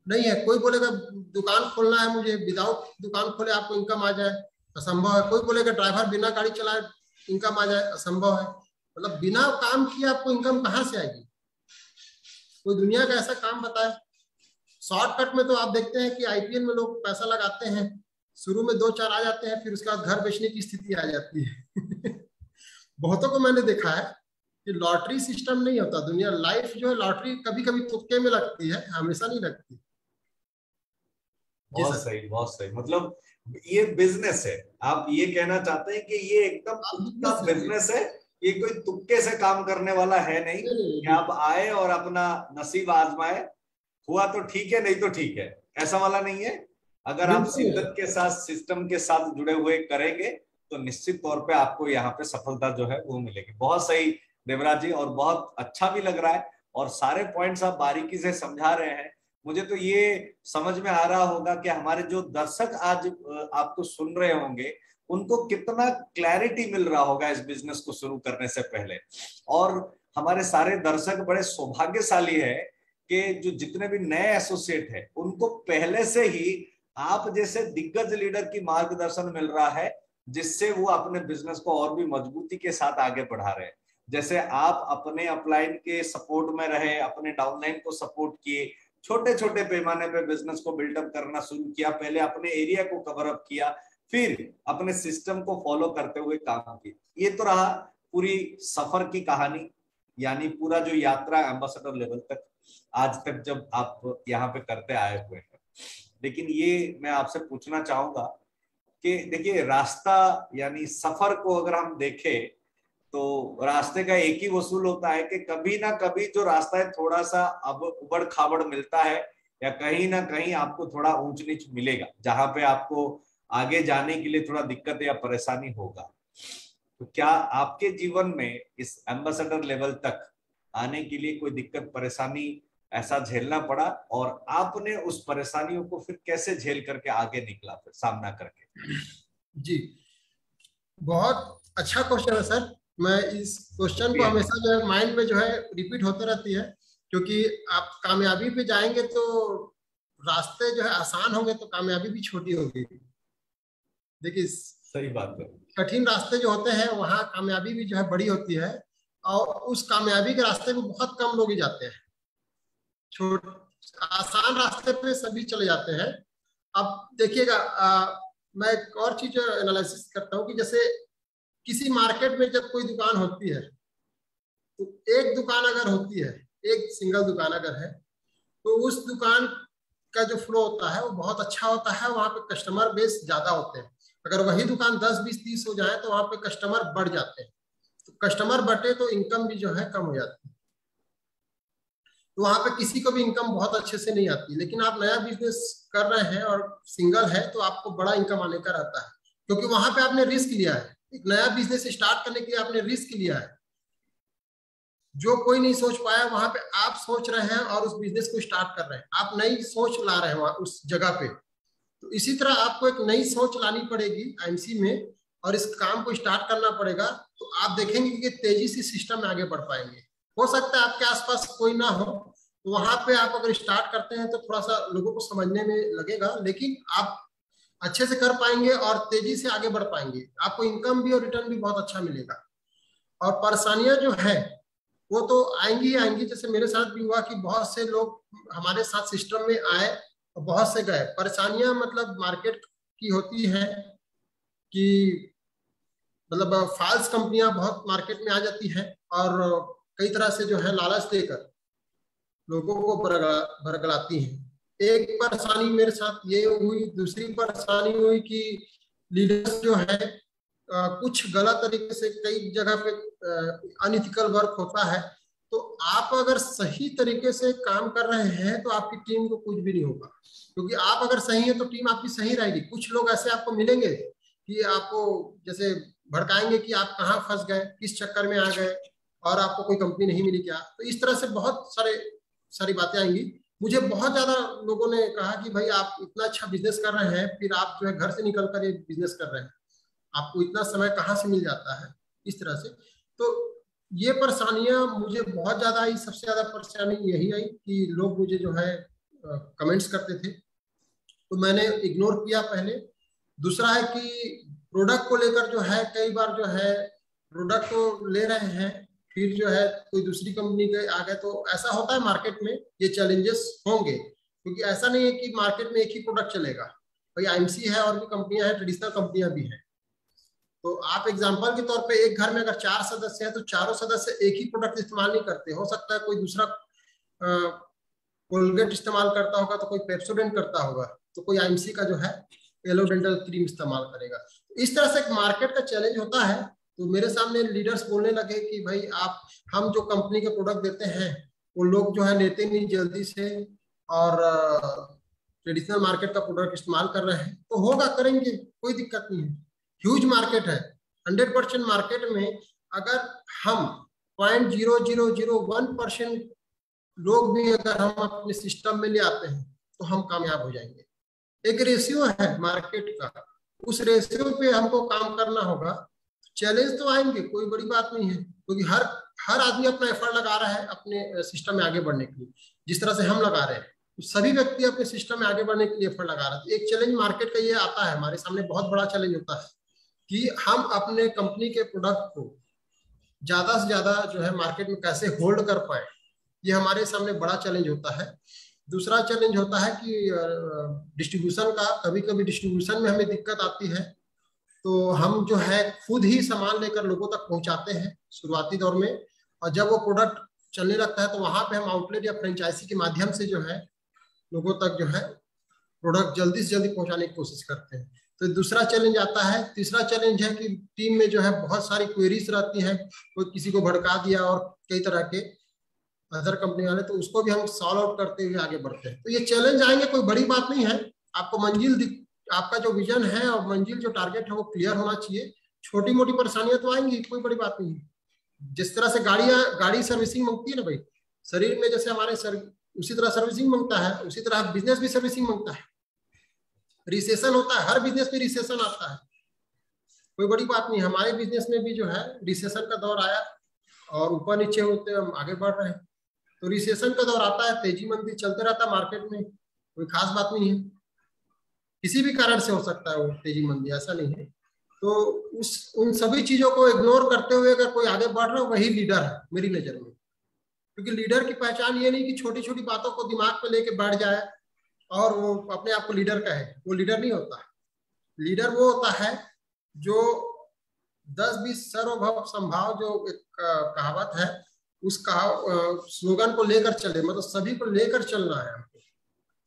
नहीं है। कोई बोलेगा दुकान खोलना है मुझे, विदाउट दुकान खोले आपको इनकम आ जाए, असंभव है। कोई बोलेगा ड्राइवर बिना गाड़ी चलाए इनकम आ जाए, असंभव है। मतलब बिना काम किए आपको इनकम कहाँ से आएगी? कोई दुनिया का ऐसा काम बताए। शॉर्टकट में तो आप देखते हैं कि आईपीएल में लोग पैसा लगाते हैं, शुरू में 2-4 आ जाते हैं, फिर उसके बाद घर बेचने की स्थिति आ जाती है। बहुतों को मैंने देखा है कि लॉटरी सिस्टम नहीं होता दुनिया, लाइफ जो है लॉटरी कभी कभी तुक्के में लगती है, हमेशा नहीं लगती। बहुत सही, बहुत सही। मतलब ये बिजनेस है, आप ये कहना चाहते हैं कि ये एकदम बिजनेस है ये कोई तुक्के से काम करने वाला है नहीं कि आप आए और अपना नसीब आजमाए, हुआ तो ठीक है, नहीं तो ठीक है, ऐसा वाला नहीं है। अगर आप शिद्दत के साथ सिस्टम के साथ जुड़े हुए करेंगे तो निश्चित तौर पे आपको यहाँ पे सफलता जो है वो मिलेगी। बहुत सही देवराज जी, और बहुत अच्छा भी लग रहा है, और सारे पॉइंट्स आप बारीकी से समझा रहे हैं। मुझे तो ये समझ में आ रहा होगा कि हमारे जो दर्शक आज आपको सुन रहे होंगे उनको कितना क्लैरिटी मिल रहा होगा इस बिजनेस को शुरू करने से पहले। और हमारे सारे दर्शक बड़े सौभाग्यशाली है कि जो जितने भी नए एसोसिएट है उनको पहले से ही आप जैसे दिग्गज लीडर की मार्गदर्शन मिल रहा है, जिससे वो अपने बिजनेस को और भी मजबूती के साथ आगे बढ़ा रहे हैं। जैसे आप अपने अपलाइन के सपोर्ट में रहे, अपने डाउनलाइन को सपोर्ट किए, छोटे छोटे पैमाने पे बिजनेस को बिल्डअप करना शुरू किया, पहले अपने एरिया को कवर अप किया, फिर अपने सिस्टम को फॉलो करते हुए काम किया। ये तो रहा पूरी सफर की कहानी, यानी पूरा जो यात्रा एम्बेसडर लेवल तक आज तक जब आप यहाँ पे करते आए हुए हैं। लेकिन ये मैं आपसे पूछना चाहूंगा कि देखिए, रास्ता यानी सफर को अगर हम देखें तो रास्ते का एक ही वसूल होता है कि कभी ना कभी जो रास्ता है थोड़ा सा अब उबड़ खाबड़ मिलता है, या कहीं ना कहीं आपको थोड़ा ऊंच नीच मिलेगा, जहां पे आपको आगे जाने के लिए थोड़ा दिक्कत या परेशानी होगा। तो क्या आपके जीवन में इस एम्बेसडर लेवल तक आने के लिए कोई दिक्कत परेशानी ऐसा झेलना पड़ा, और आपने उस परेशानियों को फिर कैसे झेल करके आगे निकला, फिर सामना करके? जी, बहुत अच्छा क्वेश्चन है सर। मैं इस क्वेश्चन को हमेशा जो है माइंड में जो है रिपीट होते रहती है, क्योंकि आप कामयाबी पे जाएंगे तो रास्ते जो है आसान होंगे तो कामयाबी भी छोटी होगी। देखिए, सही बात है, कठिन रास्ते जो होते हैं वहां कामयाबी भी जो है बड़ी होती है, और उस कामयाबी के रास्ते में बहुत कम लोग ही जाते हैं। छोट आसान रास्ते पे सभी चले जाते हैं। अब देखिएगा, मैं एक और चीज एनालिसिस करता हूँ कि जैसे किसी मार्केट में जब कोई दुकान होती है, तो एक दुकान अगर होती है, एक सिंगल दुकान अगर है, तो उस दुकान का जो फ्लो होता है वो बहुत अच्छा होता है, वहां पे कस्टमर बेस ज्यादा होते हैं। अगर वही दुकान 10, 20, 30 हो जाए तो वहां पे कस्टमर बढ़ जाते हैं। तो कस्टमर बढ़े तो इनकम भी जो है कम हो जाती है, तो वहां पे किसी को भी इनकम बहुत अच्छे से नहीं आती। लेकिन आप नया बिजनेस कर रहे हैं और सिंगल है तो आपको बड़ा इनकम आने का रहता है, क्योंकि वहां पे आपने रिस्क लिया है। एक नया बिजनेस स्टार्ट करने के लिए आपने रिस्क लिया है, जो कोई नहीं सोच पाया वहां पे आप सोच रहे हैं और उस बिजनेस को स्टार्ट कर रहे हैं। आप नई सोच ला रहे हैं वहां उस जगह पे। तो इसी तरह आपको एक नई सोच लानी पड़ेगी आईएमसी में, और इस काम को स्टार्ट करना पड़ेगा। तो आप देखेंगे कि तेजी से सिस्टम में आगे बढ़ पाएंगे। हो सकता है आपके आसपास कोई ना हो, तो वहां पे आप अगर स्टार्ट करते हैं तो थोड़ा सा लोगों को समझने में लगेगा, लेकिन आप अच्छे से कर पाएंगे और तेजी से आगे बढ़ पाएंगे। आपको इनकम भी और रिटर्न भी बहुत अच्छा मिलेगा। और परेशानियां जो है वो तो आएंगी ही आएंगी। जैसे मेरे साथ भी हुआ कि बहुत से लोग हमारे साथ सिस्टम में आए और बहुत से गए। परेशानियां मतलब मार्केट की होती है कि मतलब फाल्स कंपनियां बहुत मार्केट में आ जाती हैं और कई तरह से जो है लालच देकर लोगों को भरगलाती हैं। एक परेशानी मेरे साथ ये हुई। दूसरी परेशानी हुई कि लीडर्स जो है कुछ गलत तरीके से कई जगह पे अनइथिकल वर्क होता है। तो आप अगर सही तरीके से काम कर रहे हैं तो आपकी टीम को कुछ भी नहीं होगा, क्योंकि आप अगर सही है तो टीम आपकी सही रहेगी। कुछ लोग ऐसे आपको मिलेंगे कि आपको जैसे भड़काएंगे कि आप कहाँ फंस गए, किस चक्कर में आ गए और आपको कोई कंपनी नहीं मिली क्या। तो इस तरह से बहुत सारी बातें आएंगी। मुझे बहुत ज्यादा लोगों ने कहा कि भाई आप इतना अच्छा बिजनेस कर रहे हैं, फिर आप जो है घर से निकल कर ये बिजनेस कर रहे हैं, आपको इतना समय कहाँ से मिल जाता है, इस तरह से। तो ये परेशानियां मुझे बहुत ज्यादा आई। सबसे ज्यादा परेशानी यही आई कि लोग मुझे जो है कमेंट्स करते थे, तो मैंने इग्नोर किया पहले। दूसरा है कि प्रोडक्ट को लेकर जो है कई बार जो है प्रोडक्ट तो ले रहे हैं, फिर जो है कोई दूसरी कंपनी के आ गए। तो ऐसा होता है मार्केट में, ये चैलेंजेस होंगे, क्योंकि ऐसा नहीं है कि मार्केट में एक ही प्रोडक्ट चलेगा। भाई आईएमसी है और भी कंपनियां हैं, ट्रेडिशनल कंपनियां भी हैं। तो आप एग्जांपल के तौर पे एक घर में अगर 4 सदस्य हैं तो चारों सदस्य एक ही प्रोडक्ट इस्तेमाल नहीं करते। हो सकता है कोई दूसरा कोलगेट इस्तेमाल करता होगा, तो कोई पेप्सोडेंट करता होगा, तो कोई आईएमसी का जो है एलो डेंटल क्रीम इस्तेमाल करेगा। तो इस तरह से एक मार्केट का चैलेंज होता है। तो मेरे सामने लीडर्स बोलने लगे कि भाई आप, हम जो कंपनी के प्रोडक्ट देते हैं वो लोग जो है लेते नहीं जल्दी से, और ट्रेडिशनल मार्केट का प्रोडक्ट इस्तेमाल कर रहे हैं। तो होगा, करेंगे, कोई दिक्कत नहीं है, ह्यूज मार्केट है। 100% मार्केट में अगर हम 0.0001% लोग भी अगर हम अपने सिस्टम में ले आते हैं तो हम कामयाब हो जाएंगे। एक रेशियो है मार्केट का, उस रेशियो पे हमको काम करना होगा। चैलेंज तो आएंगे, कोई बड़ी बात नहीं है, क्योंकि हर आदमी अपना एफर्ट लगा रहा है अपने सिस्टम में आगे बढ़ने के लिए। जिस तरह से हम लगा रहे हैं, तो सभी व्यक्ति अपने सिस्टम में आगे बढ़ने के लिए एफर्ट लगा रहे हैं। तो एक चैलेंज मार्केट का ये आता है, हमारे सामने बहुत बड़ा चैलेंज होता है कि हम अपने कंपनी के प्रोडक्ट को ज्यादा से ज्यादा जो है मार्केट में कैसे होल्ड कर पाए, ये हमारे सामने बड़ा चैलेंज होता है। दूसरा चैलेंज होता है कि डिस्ट्रीब्यूशन का, कभी कभी डिस्ट्रीब्यूशन में हमें दिक्कत आती है, तो हम जो है खुद ही सामान लेकर लोगों तक पहुंचाते हैं शुरुआती दौर में, और जब वो प्रोडक्ट चलने लगता है तो वहां पे हम आउटलेट या फ्रेंचाइजी के माध्यम से जो है लोगों तक जो है प्रोडक्ट जल्दी से जल्दी पहुंचाने की कोशिश करते हैं। तो दूसरा चैलेंज आता है। तीसरा चैलेंज है कि टीम में जो है बहुत सारी क्वेरीज रहती हैं, कोई किसी को भड़का दिया और कई तरह के अदर कंपनी वाले, तो उसको भी हम सॉल्व आउट करते हुए आगे बढ़ते हैं। तो ये चैलेंज आएंगे, कोई बड़ी बात नहीं है। आपको आपका जो विजन है और मंजिल जो टारगेट है वो क्लियर होना चाहिए। छोटी मोटी परेशानियां तो आएंगी, कोई बड़ी बात नहीं है। जिस तरह से गाड़ी सर्विसिंग मांगती है ना भाई, शरीर में जैसे हमारे उसी तरह सर्विसिंग मांगता है, उसी तरह बिजनेस भी सर्विसिंग मांगता है। रिसेशन होता है, हर बिजनेस में रिसेशन आता है, कोई बड़ी बात नहीं। हमारे बिजनेस में भी जो है रिसेशन का दौर आया और ऊपर नीचे होते हम आगे बढ़ रहे हैं। तो रिसेशन का दौर आता है, तेजी मंदी चलते रहता है मार्केट में, कोई खास बात नहीं है। किसी भी कारण से हो सकता है वो तेजी मंदी, ऐसा नहीं है। तो उन सभी चीजों को इग्नोर करते हुए अगर कोई आगे बढ़ रहा है, वही लीडर है मेरी नजर में। क्योंकि लीडर की पहचान ये नहीं कि छोटी छोटी बातों को दिमाग पे लेके बैठ जाए और वो अपने आप को लीडर कहे, वो लीडर नहीं होता है। लीडर वो होता है जो 10-20 सर्वभव संभाव, जो एक कहावत है, उस स्लोगन को लेकर चले, मतलब सभी को लेकर चलना है हमको।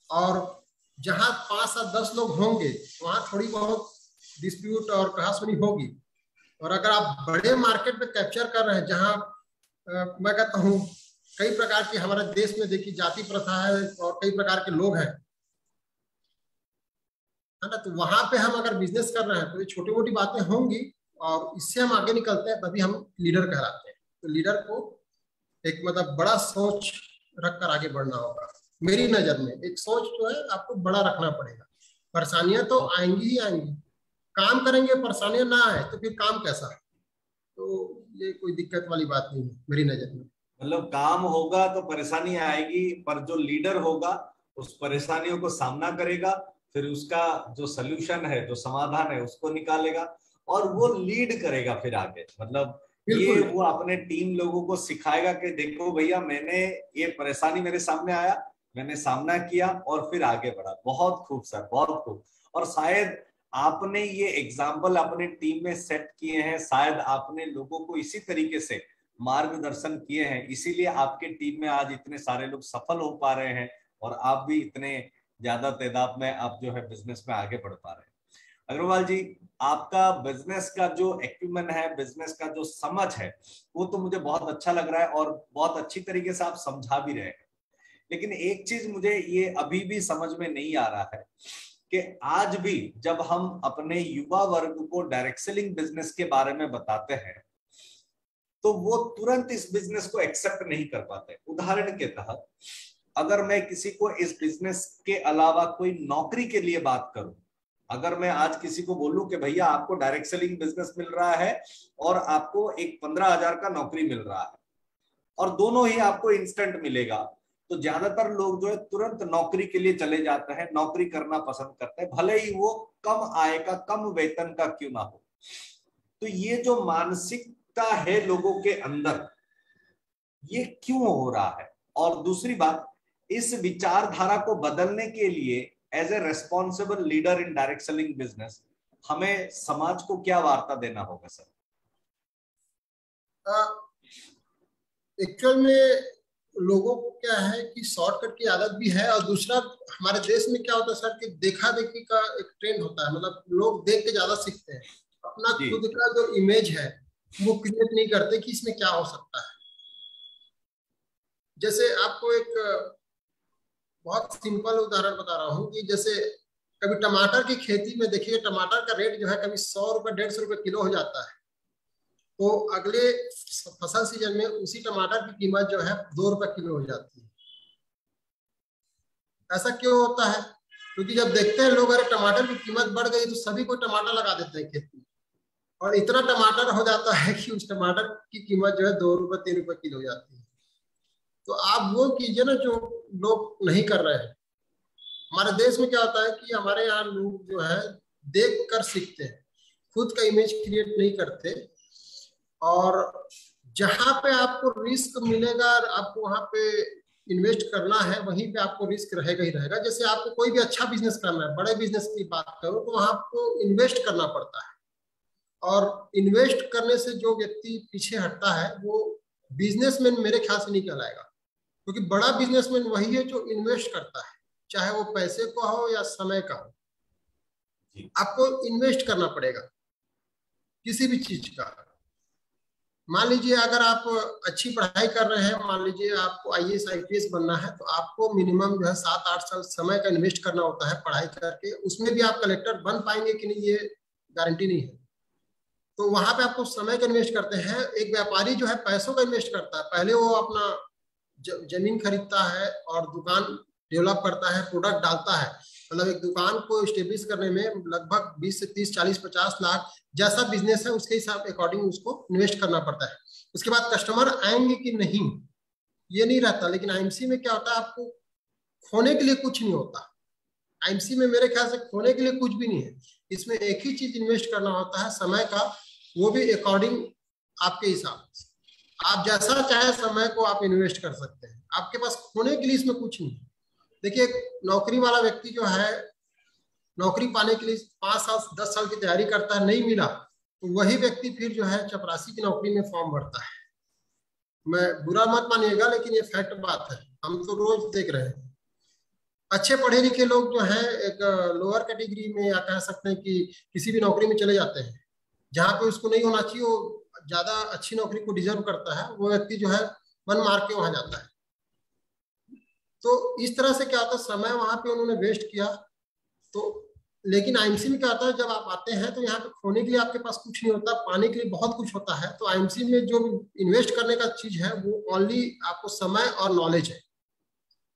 और जहां 5-7-10 लोग होंगे वहां थोड़ी बहुत डिस्प्यूट और कहासुनी होगी। और अगर आप बड़े मार्केट में कैप्चर कर रहे हैं, जहां मैं कहता हूं कई प्रकार की, हमारे देश में देखिए जाति प्रथा है और कई प्रकार के लोग हैं, है ना, तो वहां पे हम अगर बिजनेस कर रहे हैं तो ये छोटी मोटी बातें होंगी और इससे हम आगे निकलते हैं, तभी हम लीडर कहलाते हैं। तो लीडर को एक मतलब बड़ा सोच रखकर आगे बढ़ना होगा। मेरी नजर में एक सोच जो है आपको बड़ा रखना पड़ेगा। परेशानियां तो आएंगी ही आएंगी, काम करेंगे, परेशानियां ना आए तो फिर काम कैसा है? तो ये कोई दिक्कत वाली बात नहीं है मेरी नजर में। मतलब काम होगा तो परेशानी आएगी, पर जो लीडर होगा उस परेशानियों को सामना करेगा, फिर उसका जो सलूशन है, जो समाधान है, उसको निकालेगा और वो लीड करेगा फिर आगे। मतलब ये वो अपने टीम लोगों को सिखाएगा कि देखो भैया, मैंने ये परेशानी मेरे सामने आया, मैंने सामना किया और फिर आगे बढ़ा। बहुत खूब सर, बहुत खूब। और शायद आपने ये एग्जाम्पल अपने टीम में सेट किए हैं, शायद आपने लोगों को इसी तरीके से मार्गदर्शन किए हैं, इसीलिए आपके टीम में आज इतने सारे लोग सफल हो पा रहे हैं और आप भी इतने ज्यादा तादाद में आप जो है बिजनेस में आगे बढ़ पा रहे हैं। अग्रवाल जी, आपका बिजनेस का जो एक्यूमेन है, बिजनेस का जो समझ है, वो तो मुझे बहुत अच्छा लग रहा है और बहुत अच्छी तरीके से आप समझा भी रहे हैं। लेकिन एक चीज मुझे ये अभी भी समझ में नहीं आ रहा है कि आज भी जब हम अपने युवा वर्ग को डायरेक्ट सेलिंग बिजनेस के बारे में बताते हैं तो वो तुरंत इस बिजनेस को एक्सेप्ट नहीं कर पाते। उदाहरण के तहत, अगर मैं किसी को इस बिजनेस के अलावा कोई नौकरी के लिए बात करूं, अगर मैं आज किसी को बोलूं कि भैया आपको डायरेक्ट सेलिंग बिजनेस मिल रहा है और आपको एक 15,000 का नौकरी मिल रहा है और दोनों ही आपको इंस्टेंट मिलेगा, तो ज्यादातर लोग जो है तुरंत नौकरी के लिए चले जाते हैं, नौकरी करना पसंद करते हैं, भले ही वो कम आय का, कम वेतन का क्यों ना हो। तो ये जो मानसिकता है लोगों के अंदर, ये क्यों हो रहा है? और दूसरी बात, इस विचारधारा को बदलने के लिए as a responsible leader in direct selling business हमें समाज को क्या वार्ता देना होगा सर? एक्चुअल में लोगों को क्या है कि शॉर्टकट की आदत भी है, और दूसरा हमारे देश में क्या होता है सर कि देखा देखी का एक ट्रेंड होता है। मतलब लोग देख के ज्यादा सीखते हैं। अपना खुद का जो इमेज है वो क्रिएट नहीं करते कि इसमें क्या हो सकता है। जैसे आपको एक बहुत सिंपल उदाहरण बता रहा हूँ कि जैसे कभी टमाटर की खेती में देखिए, टमाटर का रेट जो है कभी 100 रुपए 150 रुपए किलो हो जाता है, तो अगले फसल सीजन में उसी टमाटर की कीमत जो है 2 रुपए किलो हो जाती है। ऐसा क्यों होता है? क्योंकि जब देखते हैं लोग अरे टमाटर की कीमत बढ़ गई, तो सभी को टमाटर लगा देते हैं खेती में, और इतना टमाटर हो जाता है कि उस टमाटर की कीमत जो है 2 रुपए 3 रुपए किलो हो जाती है। तो आप वो कीजिए ना जो लोग नहीं कर रहे हैं। हमारे देश में क्या होता है कि हमारे यहाँ लोग जो है देख कर सीखते हैं, खुद का इमेज क्रिएट नहीं करते, और जहां पे आपको रिस्क मिलेगा आपको वहां पे इन्वेस्ट करना है, वहीं पे आपको रिस्क रहेगा ही रहेगा। जैसे आपको कोई भी अच्छा बिजनेस करना है, बड़े बिजनेस की बात करो, तो वहां आपको इन्वेस्ट करना पड़ता है, और इन्वेस्ट करने से जो व्यक्ति पीछे हटता है वो बिजनेसमैन मेरे ख्याल से नहीं कहलाएगा। क्योंकि बड़ा बिजनेसमैन वही है जो इन्वेस्ट करता है, चाहे वो पैसे का हो या समय का हो। आपको इन्वेस्ट करना पड़ेगा किसी भी चीज का। मान लीजिए अगर आप अच्छी पढ़ाई कर रहे हैं, मान लीजिए आपको आईएएस आईपीएस बनना है, तो आपको मिनिमम जो है 7-8 साल समय का इन्वेस्ट करना होता है पढ़ाई करके। उसमें भी आप कलेक्टर बन पाएंगे कि नहीं, ये गारंटी नहीं है। तो वहां पे आपको समय का इन्वेस्ट करते हैं। एक व्यापारी जो है पैसों का इन्वेस्ट करता है, पहले वो अपना जमीन खरीदता है और दुकान डेवलप करता है, प्रोडक्ट डालता है। मतलब एक दुकान को स्टेब्लिश करने में लगभग 20 से 30 40 50 लाख, जैसा बिजनेस है उसके हिसाब अकॉर्डिंग उसको इन्वेस्ट करना पड़ता है। उसके बाद कस्टमर आएंगे कि नहीं ये नहीं रहता। लेकिन आईएमसी में क्या होता है, आपको खोने के लिए कुछ नहीं होता। आईएमसी में मेरे ख्याल से खोने के लिए कुछ भी नहीं है। इसमें एक ही चीज इन्वेस्ट करना होता है, समय का, वो भी अकॉर्डिंग आपके हिसाब से। आप जैसा चाहे समय को आप इन्वेस्ट कर सकते हैं, आपके पास खोने के लिए इसमें कुछ नहीं है। देखिए नौकरी वाला व्यक्ति जो है, नौकरी पाने के लिए 5 साल 10 साल की तैयारी करता है, नहीं मिला तो वही व्यक्ति फिर जो है चपरासी की नौकरी में फॉर्म भरता है। मैं बुरा मत मानिएगा, लेकिन ये फैक्ट बात है, हम तो रोज देख रहे हैं। अच्छे पढ़े लिखे लोग जो है एक लोअर कैटेगरी में, या कह सकते हैं कि किसी भी नौकरी में चले जाते हैं जहां पे उसको नहीं होना चाहिए, वो ज्यादा अच्छी नौकरी को डिजर्व करता है, वो व्यक्ति जो है मन मार के वहां जाता है। तो इस तरह से क्या होता है, समय वहां पे उन्होंने वेस्ट किया। तो लेकिन आईएमसी में क्या होता है, जब आप आते हैं तो यहाँ पे खोने के लिए आपके पास कुछ नहीं होता, पाने के लिए बहुत कुछ होता है। तो आईएमसी में जो इन्वेस्ट करने का चीज है वो ओनली आपको समय और नॉलेज है।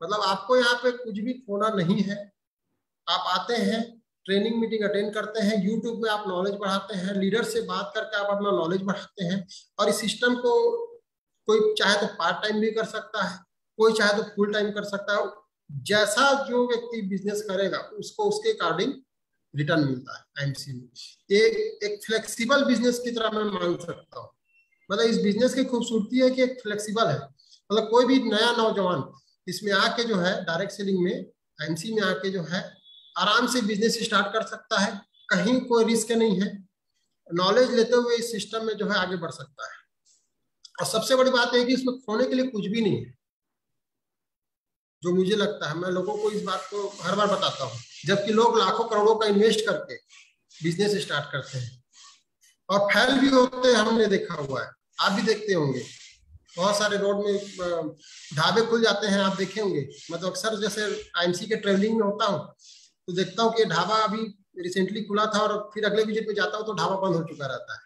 मतलब आपको यहाँ पे कुछ भी खोना नहीं है। आप आते हैं, ट्रेनिंग मीटिंग अटेंड करते हैं, यूट्यूब में आप नॉलेज बढ़ाते हैं, लीडर से बात करके आप अपना नॉलेज बढ़ाते हैं। और इस सिस्टम को कोई चाहे तो पार्ट टाइम भी कर सकता है, कोई चाहे तो फुल टाइम कर सकता है। जैसा जो व्यक्ति बिजनेस करेगा उसको उसके अकॉर्डिंग रिटर्न मिलता है आईएमसी में। ये एक फ्लेक्सिबल बिजनेस की तरह मैं मान सकता हूँ। मतलब इस बिजनेस की खूबसूरती है कि एक फ्लेक्सिबल है। मतलब कोई भी नया नौजवान इसमें आके जो है डायरेक्ट सेलिंग में, आईएमसी में आके जो है आराम से बिजनेस स्टार्ट कर सकता है, कहीं कोई रिस्क नहीं है। नॉलेज लेते हुए इस सिस्टम में जो है आगे बढ़ सकता है। और सबसे बड़ी बात है कि इसमें खोने के लिए कुछ भी नहीं है, जो मुझे लगता है। मैं लोगों को इस बात को हर बार बताता हूँ, जबकि लोग लाखों करोड़ों का इन्वेस्ट करके बिजनेस स्टार्ट करते हैं और फेल भी होते हैं, हमने देखा हुआ है, आप भी देखते होंगे। बहुत सारे रोड में ढाबे खुल जाते हैं, आप देखे होंगे। मतलब अक्सर जैसे आईएमसी के ट्रेवलिंग में होता हूँ तो देखता हूँ कि ढाबा अभी रिसेंटली खुला था और फिर अगले विजिट में जाता हूँ तो ढाबा बंद हो चुका रहता है।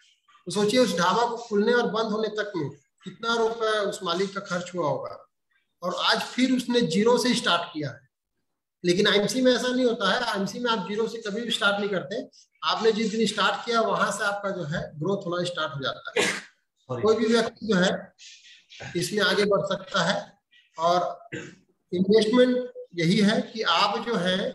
तो सोचिए उस ढाबा को खुलने और बंद होने तक में कितना रुपए उस मालिक का खर्च हुआ होगा, और आज फिर उसने जीरो से स्टार्ट किया है। लेकिन आईएमसी में ऐसा नहीं होता है। आईएमसी में आप जीरो से कभी भी स्टार्ट नहीं करते। आपने जिस दिन स्टार्ट किया वहां से आपका जो है ग्रोथ होना स्टार्ट हो जाता है। कोई भी व्यक्ति जो है इसमें आगे बढ़ सकता है। और इन्वेस्टमेंट यही है कि आप जो है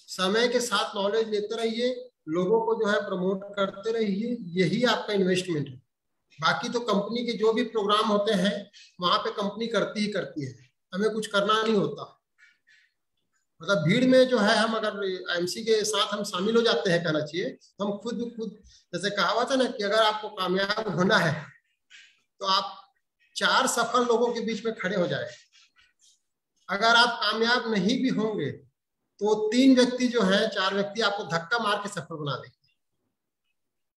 समय के साथ नॉलेज लेते रहिए, लोगों को जो है प्रमोट करते रहिए, यही आपका इन्वेस्टमेंट है। बाकी तो कंपनी के जो भी प्रोग्राम होते हैं वहां पे कंपनी करती ही करती है, हमें कुछ करना नहीं होता। मतलब भीड़ में जो है हम अगर आईएमसी के साथ हम शामिल हो जाते हैं, कहना चाहिए, तो हम खुद जैसे कहावत है ना कि अगर आपको कामयाब होना है तो आप 4 सफल लोगों के बीच में खड़े हो जाए। अगर आप कामयाब नहीं भी होंगे तो 3 व्यक्ति जो है, 4 व्यक्ति आपको धक्का मार के सफल बना देंगे।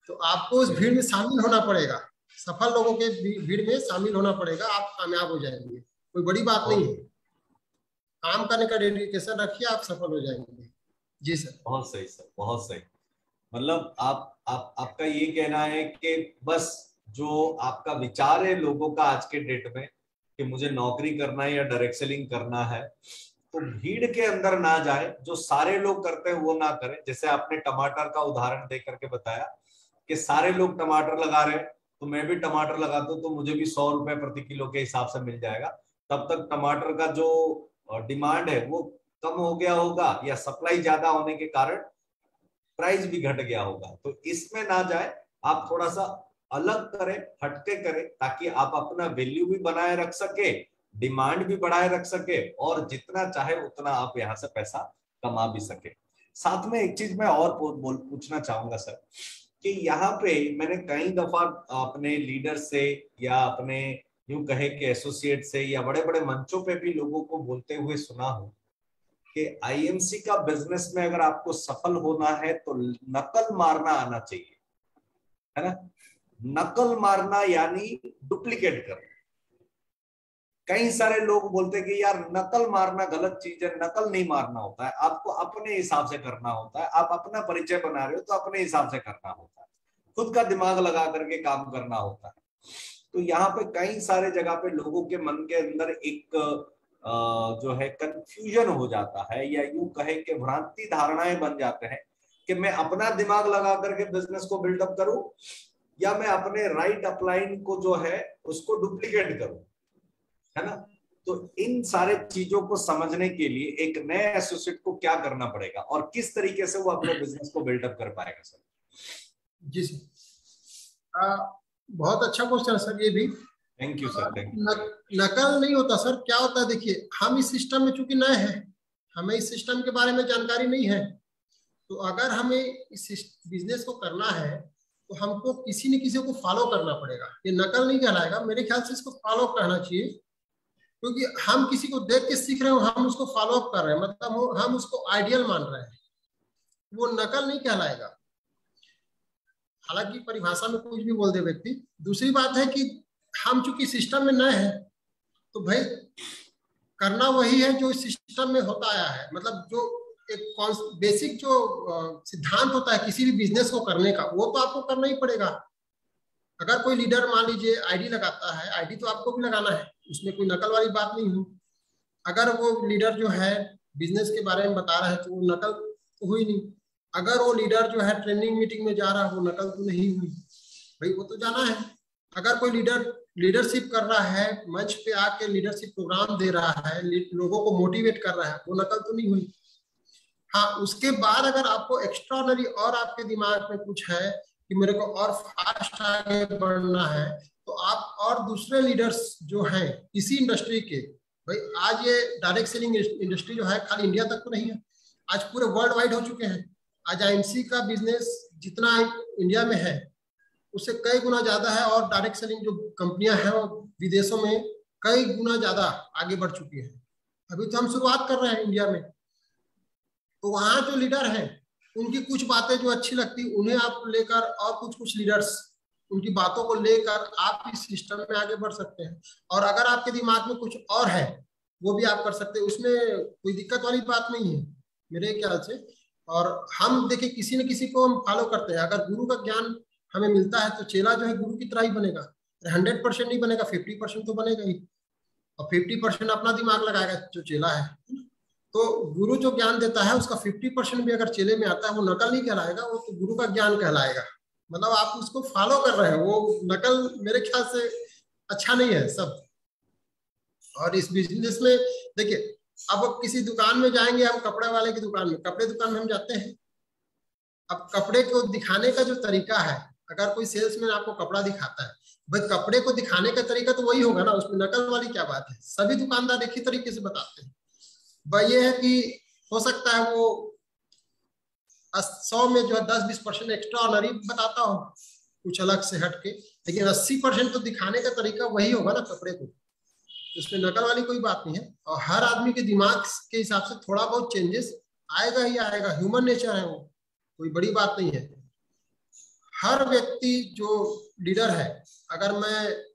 तो आपको उस भीड़ में शामिल होना पड़ेगा। सफल लोगों के भीड़ में शामिल होना पड़ेगा, आप कामयाब हो जाएंगे, कोई बड़ी बात नहीं है। काम करने का डेडिकेशन रखिए, आप सफल हो जाएंगे। जी सर। बहुत सही सर, बहुत सही। मतलब आपका ये कहना है कि बस जो आपका विचार है लोगों का आज के डेट में कि मुझे नौकरी करना है या डायरेक्ट सेलिंग करना है, तो भीड़ के अंदर ना जाए, जो सारे लोग करते हैं वो ना करें। जैसे आपने टमाटर का उदाहरण दे करके बताया कि सारे लोग टमाटर लगा रहे हैं तो मैं भी टमाटर लगा दूं तो मुझे भी 100 रुपए प्रति किलो के हिसाब से मिल जाएगा। तब तक टमाटर का जो डिमांड है वो कम हो गया होगा या सप्लाई ज्यादा होने के कारण प्राइस भी घट गया होगा। तो इसमें ना जाए, आप थोड़ा सा अलग करें, हटके करें, ताकि आप अपना वैल्यू भी बनाए रख सके, डिमांड भी बढ़ाए रख सके और जितना चाहे उतना आप यहाँ से पैसा कमा भी सके। साथ में एक चीज मैं और पूछना चाहूंगा सर कि यहाँ पे मैंने कई दफा अपने लीडर से या अपने यूं कहे कि एसोसिएट से या बड़े बड़े मंचों पे भी लोगों को बोलते हुए सुना हूं कि आईएमसी का बिजनेस में अगर आपको सफल होना है तो नकल मारना आना चाहिए, है ना। नकल मारना यानी डुप्लीकेट करना। कई सारे लोग बोलते हैं कि यार नकल मारना गलत चीज है, नकल नहीं मारना होता है, आपको अपने हिसाब से करना होता है। आप अपना परिचय बना रहे हो तो अपने हिसाब से करना होता है, खुद का दिमाग लगा करके काम करना होता है। तो यहाँ पे कई सारे जगह पे लोगों के मन के अंदर एक जो है कंफ्यूजन हो जाता है, या यूं कहे कि भ्रांति धारणाएं बन जाते हैं कि मैं अपना दिमाग लगा करके बिजनेस को बिल्डअप करूं या मैं अपने राइट अपलाइन को जो है उसको डुप्लीकेट करूं, है ना। तो इन सारे चीजों को समझने के लिए एक नए एसोसिएट को क्या करना पड़ेगा और किस तरीके से वो अपने बिजनेस को बिल्डअप कर पाएगा सर? जी सर, बहुत अच्छा क्वेश्चन है सर ये भी। Thank you sir, thank you. नकल नहीं होता सर, क्या होता है देखिए, हम इस सिस्टम में चूंकि नए हैं, हमें इस सिस्टम के बारे में जानकारी नहीं है, तो अगर हमें इस बिजनेस को करना है तो हमको किसी न किसी को फॉलो करना पड़ेगा। ये नकल नहीं कहलाएगा, मेरे ख्याल से इसको फॉलो कहना चाहिए, क्योंकि हम किसी को देख के सीख रहे हो, हम उसको फॉलो अप कर रहे हैं, मतलब हम उसको आइडियल मान रहे हैं, वो नकल नहीं कहलाएगा। हालांकि परिभाषा में कुछ भी बोल दे व्यक्ति। दूसरी बात है कि हम चूंकि सिस्टम में नए हैं तो भाई करना वही है जो सिस्टम में होता आया है, मतलब जो एक बेसिक जो सिद्धांत होता है किसी भी बिजनेस को करने का, वो तो आपको करना ही पड़ेगा। अगर कोई लीडर मान लीजिए आईडी लगाता है, आईडी तो आपको भी लगाना है, उसमें कोई नकल वाली बात नहीं हुई। अगर वो लीडर जो है बिजनेस के बारे में बता रहा है तो वो नकल तो हुई नहीं। अगर वो लीडर जो है ट्रेनिंग मीटिंग में जा रहा है, वो नकल तो नहीं हुई, भाई वो तो जाना है। अगर कोई लीडर लीडरशिप कर रहा है, मंच पे आके लीडरशिप प्रोग्राम दे रहा है, लोगों को मोटिवेट कर रहा है, वो नकल तो नहीं हुई। हाँ, उसके बाद अगर आपको एक्स्ट्राऑर्डिनरी और आपके दिमाग में कुछ है कि मेरे को और फास्ट आगे बढ़ना है, तो आप और दूसरे लीडर्स जो हैं इसी इंडस्ट्री के, भाई आज ये डायरेक्ट सेलिंग इंडस्ट्री जो है खाली इंडिया तक तो नहीं है, आज पूरे वर्ल्ड वाइड हो चुके हैं। आज आईएमसी का बिजनेस जितना इंडिया में है उससे कई गुना ज्यादा है, और डायरेक्ट सेलिंग जो कंपनियां हैं वो विदेशों में कई गुना ज्यादा आगे बढ़ चुकी है। अभी तो हम शुरुआत कर रहे हैं इंडिया में, तो वहां जो लीडर हैं उनकी कुछ बातें जो अच्छी लगती उन्हें आप लेकर, और कुछ लीडर्स उनकी बातों को लेकर आप इस सिस्टम में आगे बढ़ सकते हैं। और अगर आपके दिमाग में कुछ और है वो भी आप कर सकते हैं, उसमें कोई दिक्कत वाली बात नहीं है मेरे ख्याल से। और हम देखिए किसी न किसी को हम फॉलो करते हैं, अगर गुरु का ज्ञान हमें मिलता है तो चेला जो है गुरु की तरह ही बनेगा। 100% नहीं बनेगा, 50% तो बनेगा ही, और 50% अपना दिमाग लगाएगा जो चेला है। तो गुरु जो ज्ञान देता है उसका 50% भी अगर चेले में आता है, वो नकल नहीं कहलाएगा, वो तो गुरु का ज्ञान कहलाएगा। मतलब आप उसको फॉलो कर रहे हैं, वो नकल मेरे ख्याल से अच्छा नहीं है सब। और इस बिजनेस में देखिए, अब किसी दुकान में जाएंगे, हम कपड़े वाले की दुकान में, कपड़े दुकान में हम जाते हैं, अब कपड़े को दिखाने का जो तरीका है, अगर कोई सेल्समैन आपको कपड़ा दिखाता है, भाई कपड़े को दिखाने का तरीका तो वही होगा ना, उसमें नकल वाली क्या बात है। सभी दुकानदार एक ही तरीके से बताते हैं। भाई ये है कि हो सकता है वो 100 में जो है 10-20% एक्स्ट्रा ऑनरी बताता हो कुछ अलग से हटके, लेकिन 80% तो दिखाने का तरीका वही होगा ना कपड़े को, उसमें नकल वाली कोई बात नहीं है। और हर आदमी के दिमाग के हिसाब से थोड़ा बहुत चेंजेस आएगा ही आएगा, ह्यूमन नेचर है वो, कोई बड़ी बात नहीं है। हर व्यक्ति जो लीडर है, अगर मैं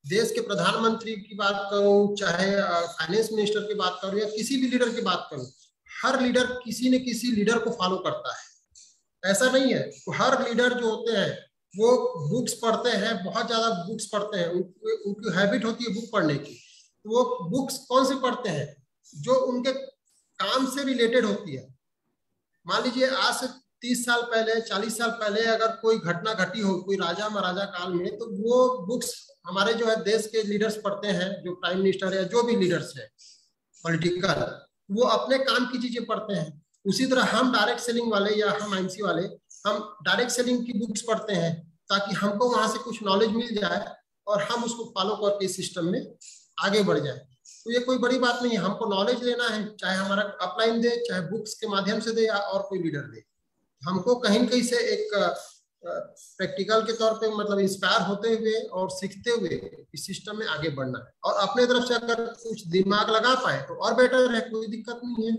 देश के प्रधानमंत्री की बात करूं, चाहे फाइनेंस मिनिस्टर की बात करूं, या किसी भी लीडर की बात करूं, हर लीडर किसी न किसी लीडर को फॉलो करता है। ऐसा नहीं है, तो हर लीडर जो होते हैं वो बुक्स पढ़ते हैं, बहुत ज्यादा बुक्स पढ़ते हैं, उनकी हैबिट होती है बुक पढ़ने की। तो वो बुक्स कौन सी पढ़ते हैं? जो उनके काम से रिलेटेड होती है। मान लीजिए आज से 30 साल पहले, 40 साल पहले अगर कोई घटना घटी हो, कोई राजा महाराजा काल में, तो वो बुक्स हमारे जो है देश के लीडर्स पढ़ते हैं, जो प्राइम मिनिस्टर या जो भी लीडर्स है पॉलिटिकल, वो अपने काम की चीजें पढ़ते हैं। उसी तरह हम डायरेक्ट सेलिंग वाले या हम आईएमसी वाले, हम डायरेक्ट सेलिंग की बुक्स पढ़ते हैं ताकि हमको वहां से कुछ नॉलेज मिल जाए और हम उसको फॉलो करके इस सिस्टम में आगे बढ़ जाए। तो ये कोई बड़ी बात नहीं है, हमको नॉलेज लेना है, चाहे हमारा अपलाइन दे, चाहे बुक्स के माध्यम से दे, या और कोई लीडर दे। हमको कहीं न कहीं से एक प्रैक्टिकल के तौर पे मतलब इंस्पायर होते हुए और सीखते हुए इस सिस्टम में आगे बढ़ना है। और अपने तरफ से अगर कुछ दिमाग लगा पाए तो और बेटर है, कोई दिक्कत नहीं है।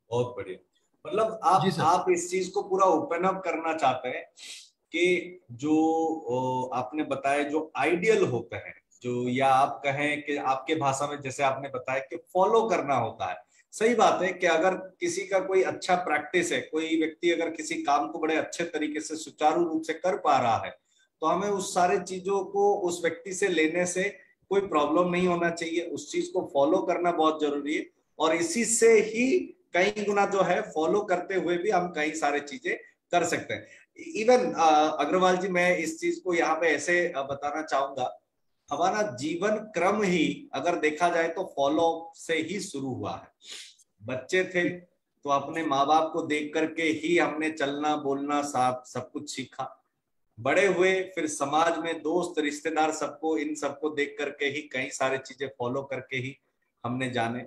बहुत बढ़िया। मतलब आप इस चीज को पूरा ओपन अप करना चाहते हैं कि जो आपने बताया जो आइडियल होते हैं, जो या आप कहें कि आपके भाषा में जैसे आपने बताया कि फॉलो करना होता है। सही बात है कि अगर किसी का कोई अच्छा प्रैक्टिस है, कोई व्यक्ति अगर किसी काम को बड़े अच्छे तरीके से सुचारू रूप से कर पा रहा है, तो हमें उस सारे चीजों को उस व्यक्ति से लेने से कोई प्रॉब्लम नहीं होना चाहिए। उस चीज को फॉलो करना बहुत जरूरी है, और इसी से ही कई गुना जो है फॉलो करते हुए भी हम कई सारे चीजें कर सकते हैं। इवन अग्रवाल जी, मैं इस चीज को यहाँ पे ऐसे बताना चाहूंगा, हमारा जीवन क्रम ही अगर देखा जाए तो फॉलो से ही शुरू हुआ है। बच्चे थे तो अपने माँ बाप को देख करके ही हमने चलना बोलना सब कुछ सीखा। बड़े हुए फिर समाज में दोस्त रिश्तेदार सबको, इन सबको देख करके ही कई सारे चीजें फॉलो करके ही हमने जाने।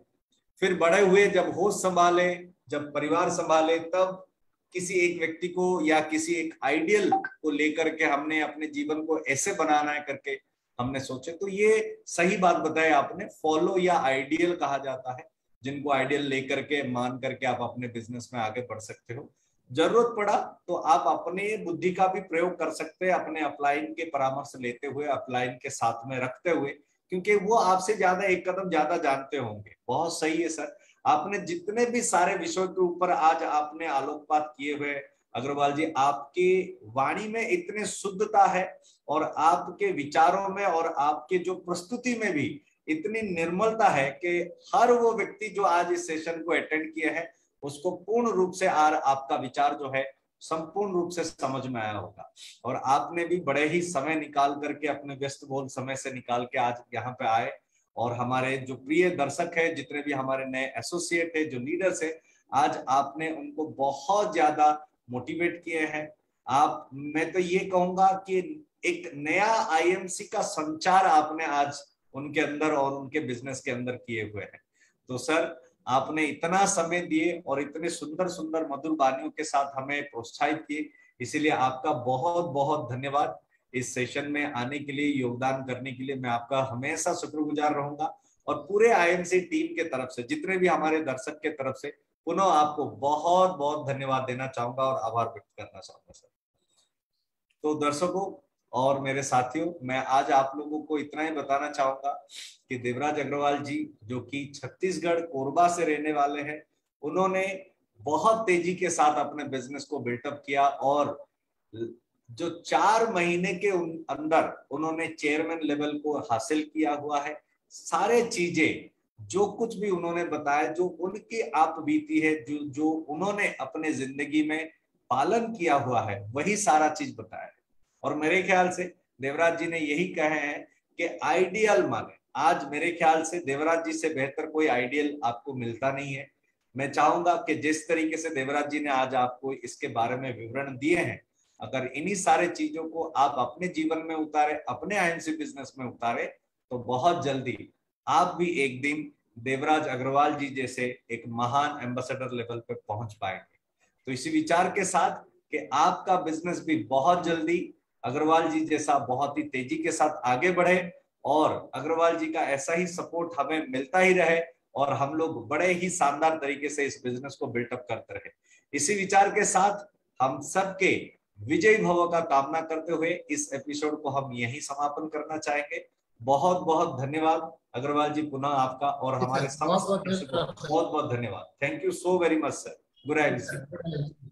फिर बड़े हुए जब होश संभाले, जब परिवार संभाले, तब किसी एक व्यक्ति को या किसी एक आइडियल को लेकर के हमने अपने जीवन को ऐसे बनाना है करके हमने सोचे। तो ये सही बात बताया आपने, फॉलो या आइडियल कहा जाता है, जिनको आइडियल लेकर के मान करके आप अपने बिजनेस में आगे बढ़ सकते हो। जरूरत पड़ा तो आप अपने बुद्धि का भी प्रयोग कर सकते हैं, अपने अपलाइन के परामर्श लेते हुए, अपलाइन के साथ में रखते हुए, क्योंकि वो आपसे ज्यादा एक कदम ज्यादा जानते होंगे। बहुत सही है सर, आपने जितने भी सारे विषयों के ऊपर आज आपने आलोकपात किए हुए अग्रवाल जी, आपकी वाणी में इतने शुद्धता है और आपके विचारों में और आपके जो प्रस्तुति में भी इतनी निर्मलता है कि हर वो व्यक्ति जो आज इस सेशन को अटेंड किया है उसको पूर्ण रूप से आपका विचार जो है संपूर्ण रूप से समझ में आया होगा। और आपने भी बड़े ही समय निकाल करके, अपने व्यस्त बहुल समय से निकाल के आज यहाँ पे आए, और हमारे जो प्रिय दर्शक है, जितने भी हमारे नए एसोसिएट है, जो लीडर्स है, आज आपने उनको बहुत ज्यादा मोटिवेट किए हैं। मैं तो ये कहूंगा कि एक नया आईएमसी का संचार आपने आज उनके अंदर और उनके बिजनेस के अंदर किए हुए हैं। तो सर, आपने इतना समय दिए और इतने सुंदर सुंदर मधुर वाणियों के साथ हमें प्रोत्साहित किए, इसीलिए आपका बहुत बहुत धन्यवाद। इस सेशन में आने के लिए, योगदान करने के लिए मैं आपका हमेशा शुक्रगुजार रहूंगा, और पूरे आईएमसी टीम के तरफ से, जितने भी हमारे दर्शक के तरफ से, पुनः आपको बहुत बहुत धन्यवाद देना चाहूंगा और आभार व्यक्त करना चाहूंगा सर। तो दर्शकों और मेरे साथियों, मैं आज आप लोगों को इतना ही बताना चाहूंगा कि देवराज अग्रवाल जी, जो कि छत्तीसगढ़ कोरबा से रहने वाले हैं, उन्होंने बहुत तेजी के साथ अपने बिजनेस को बिल्टअप किया, और जो 4 महीने के अंदर उन्होंने चेयरमैन लेवल को हासिल किया हुआ है। सारे चीजें जो कुछ भी उन्होंने बताया, जो उनकी आप बीती है, जो उन्होंने अपने जिंदगी में पालन किया हुआ है, वही सारा चीज बताया है। और मेरे ख्याल से देवराज जी ने यही कहे हैं कि आइडियल माने, आज मेरे ख्याल से देवराज जी से बेहतर कोई आइडियल आपको मिलता नहीं है। मैं चाहूंगा कि जिस तरीके से देवराज जी ने आज आपको इसके बारे में विवरण दिए हैं, अगर इन्हीं सारे चीजों को आप अपने जीवन में उतारे, अपने आईएमसी बिजनेस में उतारे, तो बहुत जल्दी आप भी एक दिन देवराज अग्रवाल जी जैसे एक महान एम्बेसडर लेवल पे पहुंच पाएंगे। तो इसी विचार के साथ कि आपका बिजनेस भी बहुत जल्दी अग्रवाल जी जैसा बहुत ही तेजी के साथ आगे बढ़े, और अग्रवाल जी का ऐसा ही सपोर्ट हमें मिलता ही रहे, और हम लोग बड़े ही शानदार तरीके से इस बिजनेस को बिल्टअप करते रहे। इसी विचार के साथ हम सबके विजयी भव का कामना करते हुए इस एपिसोड को हम यहीं समापन करना चाहेंगे। बहुत बहुत धन्यवाद अग्रवाल जी, पुनः आपका और हमारे समस्त दर्शकों बहुत बहुत धन्यवाद। Thank you so very much sir. Good night.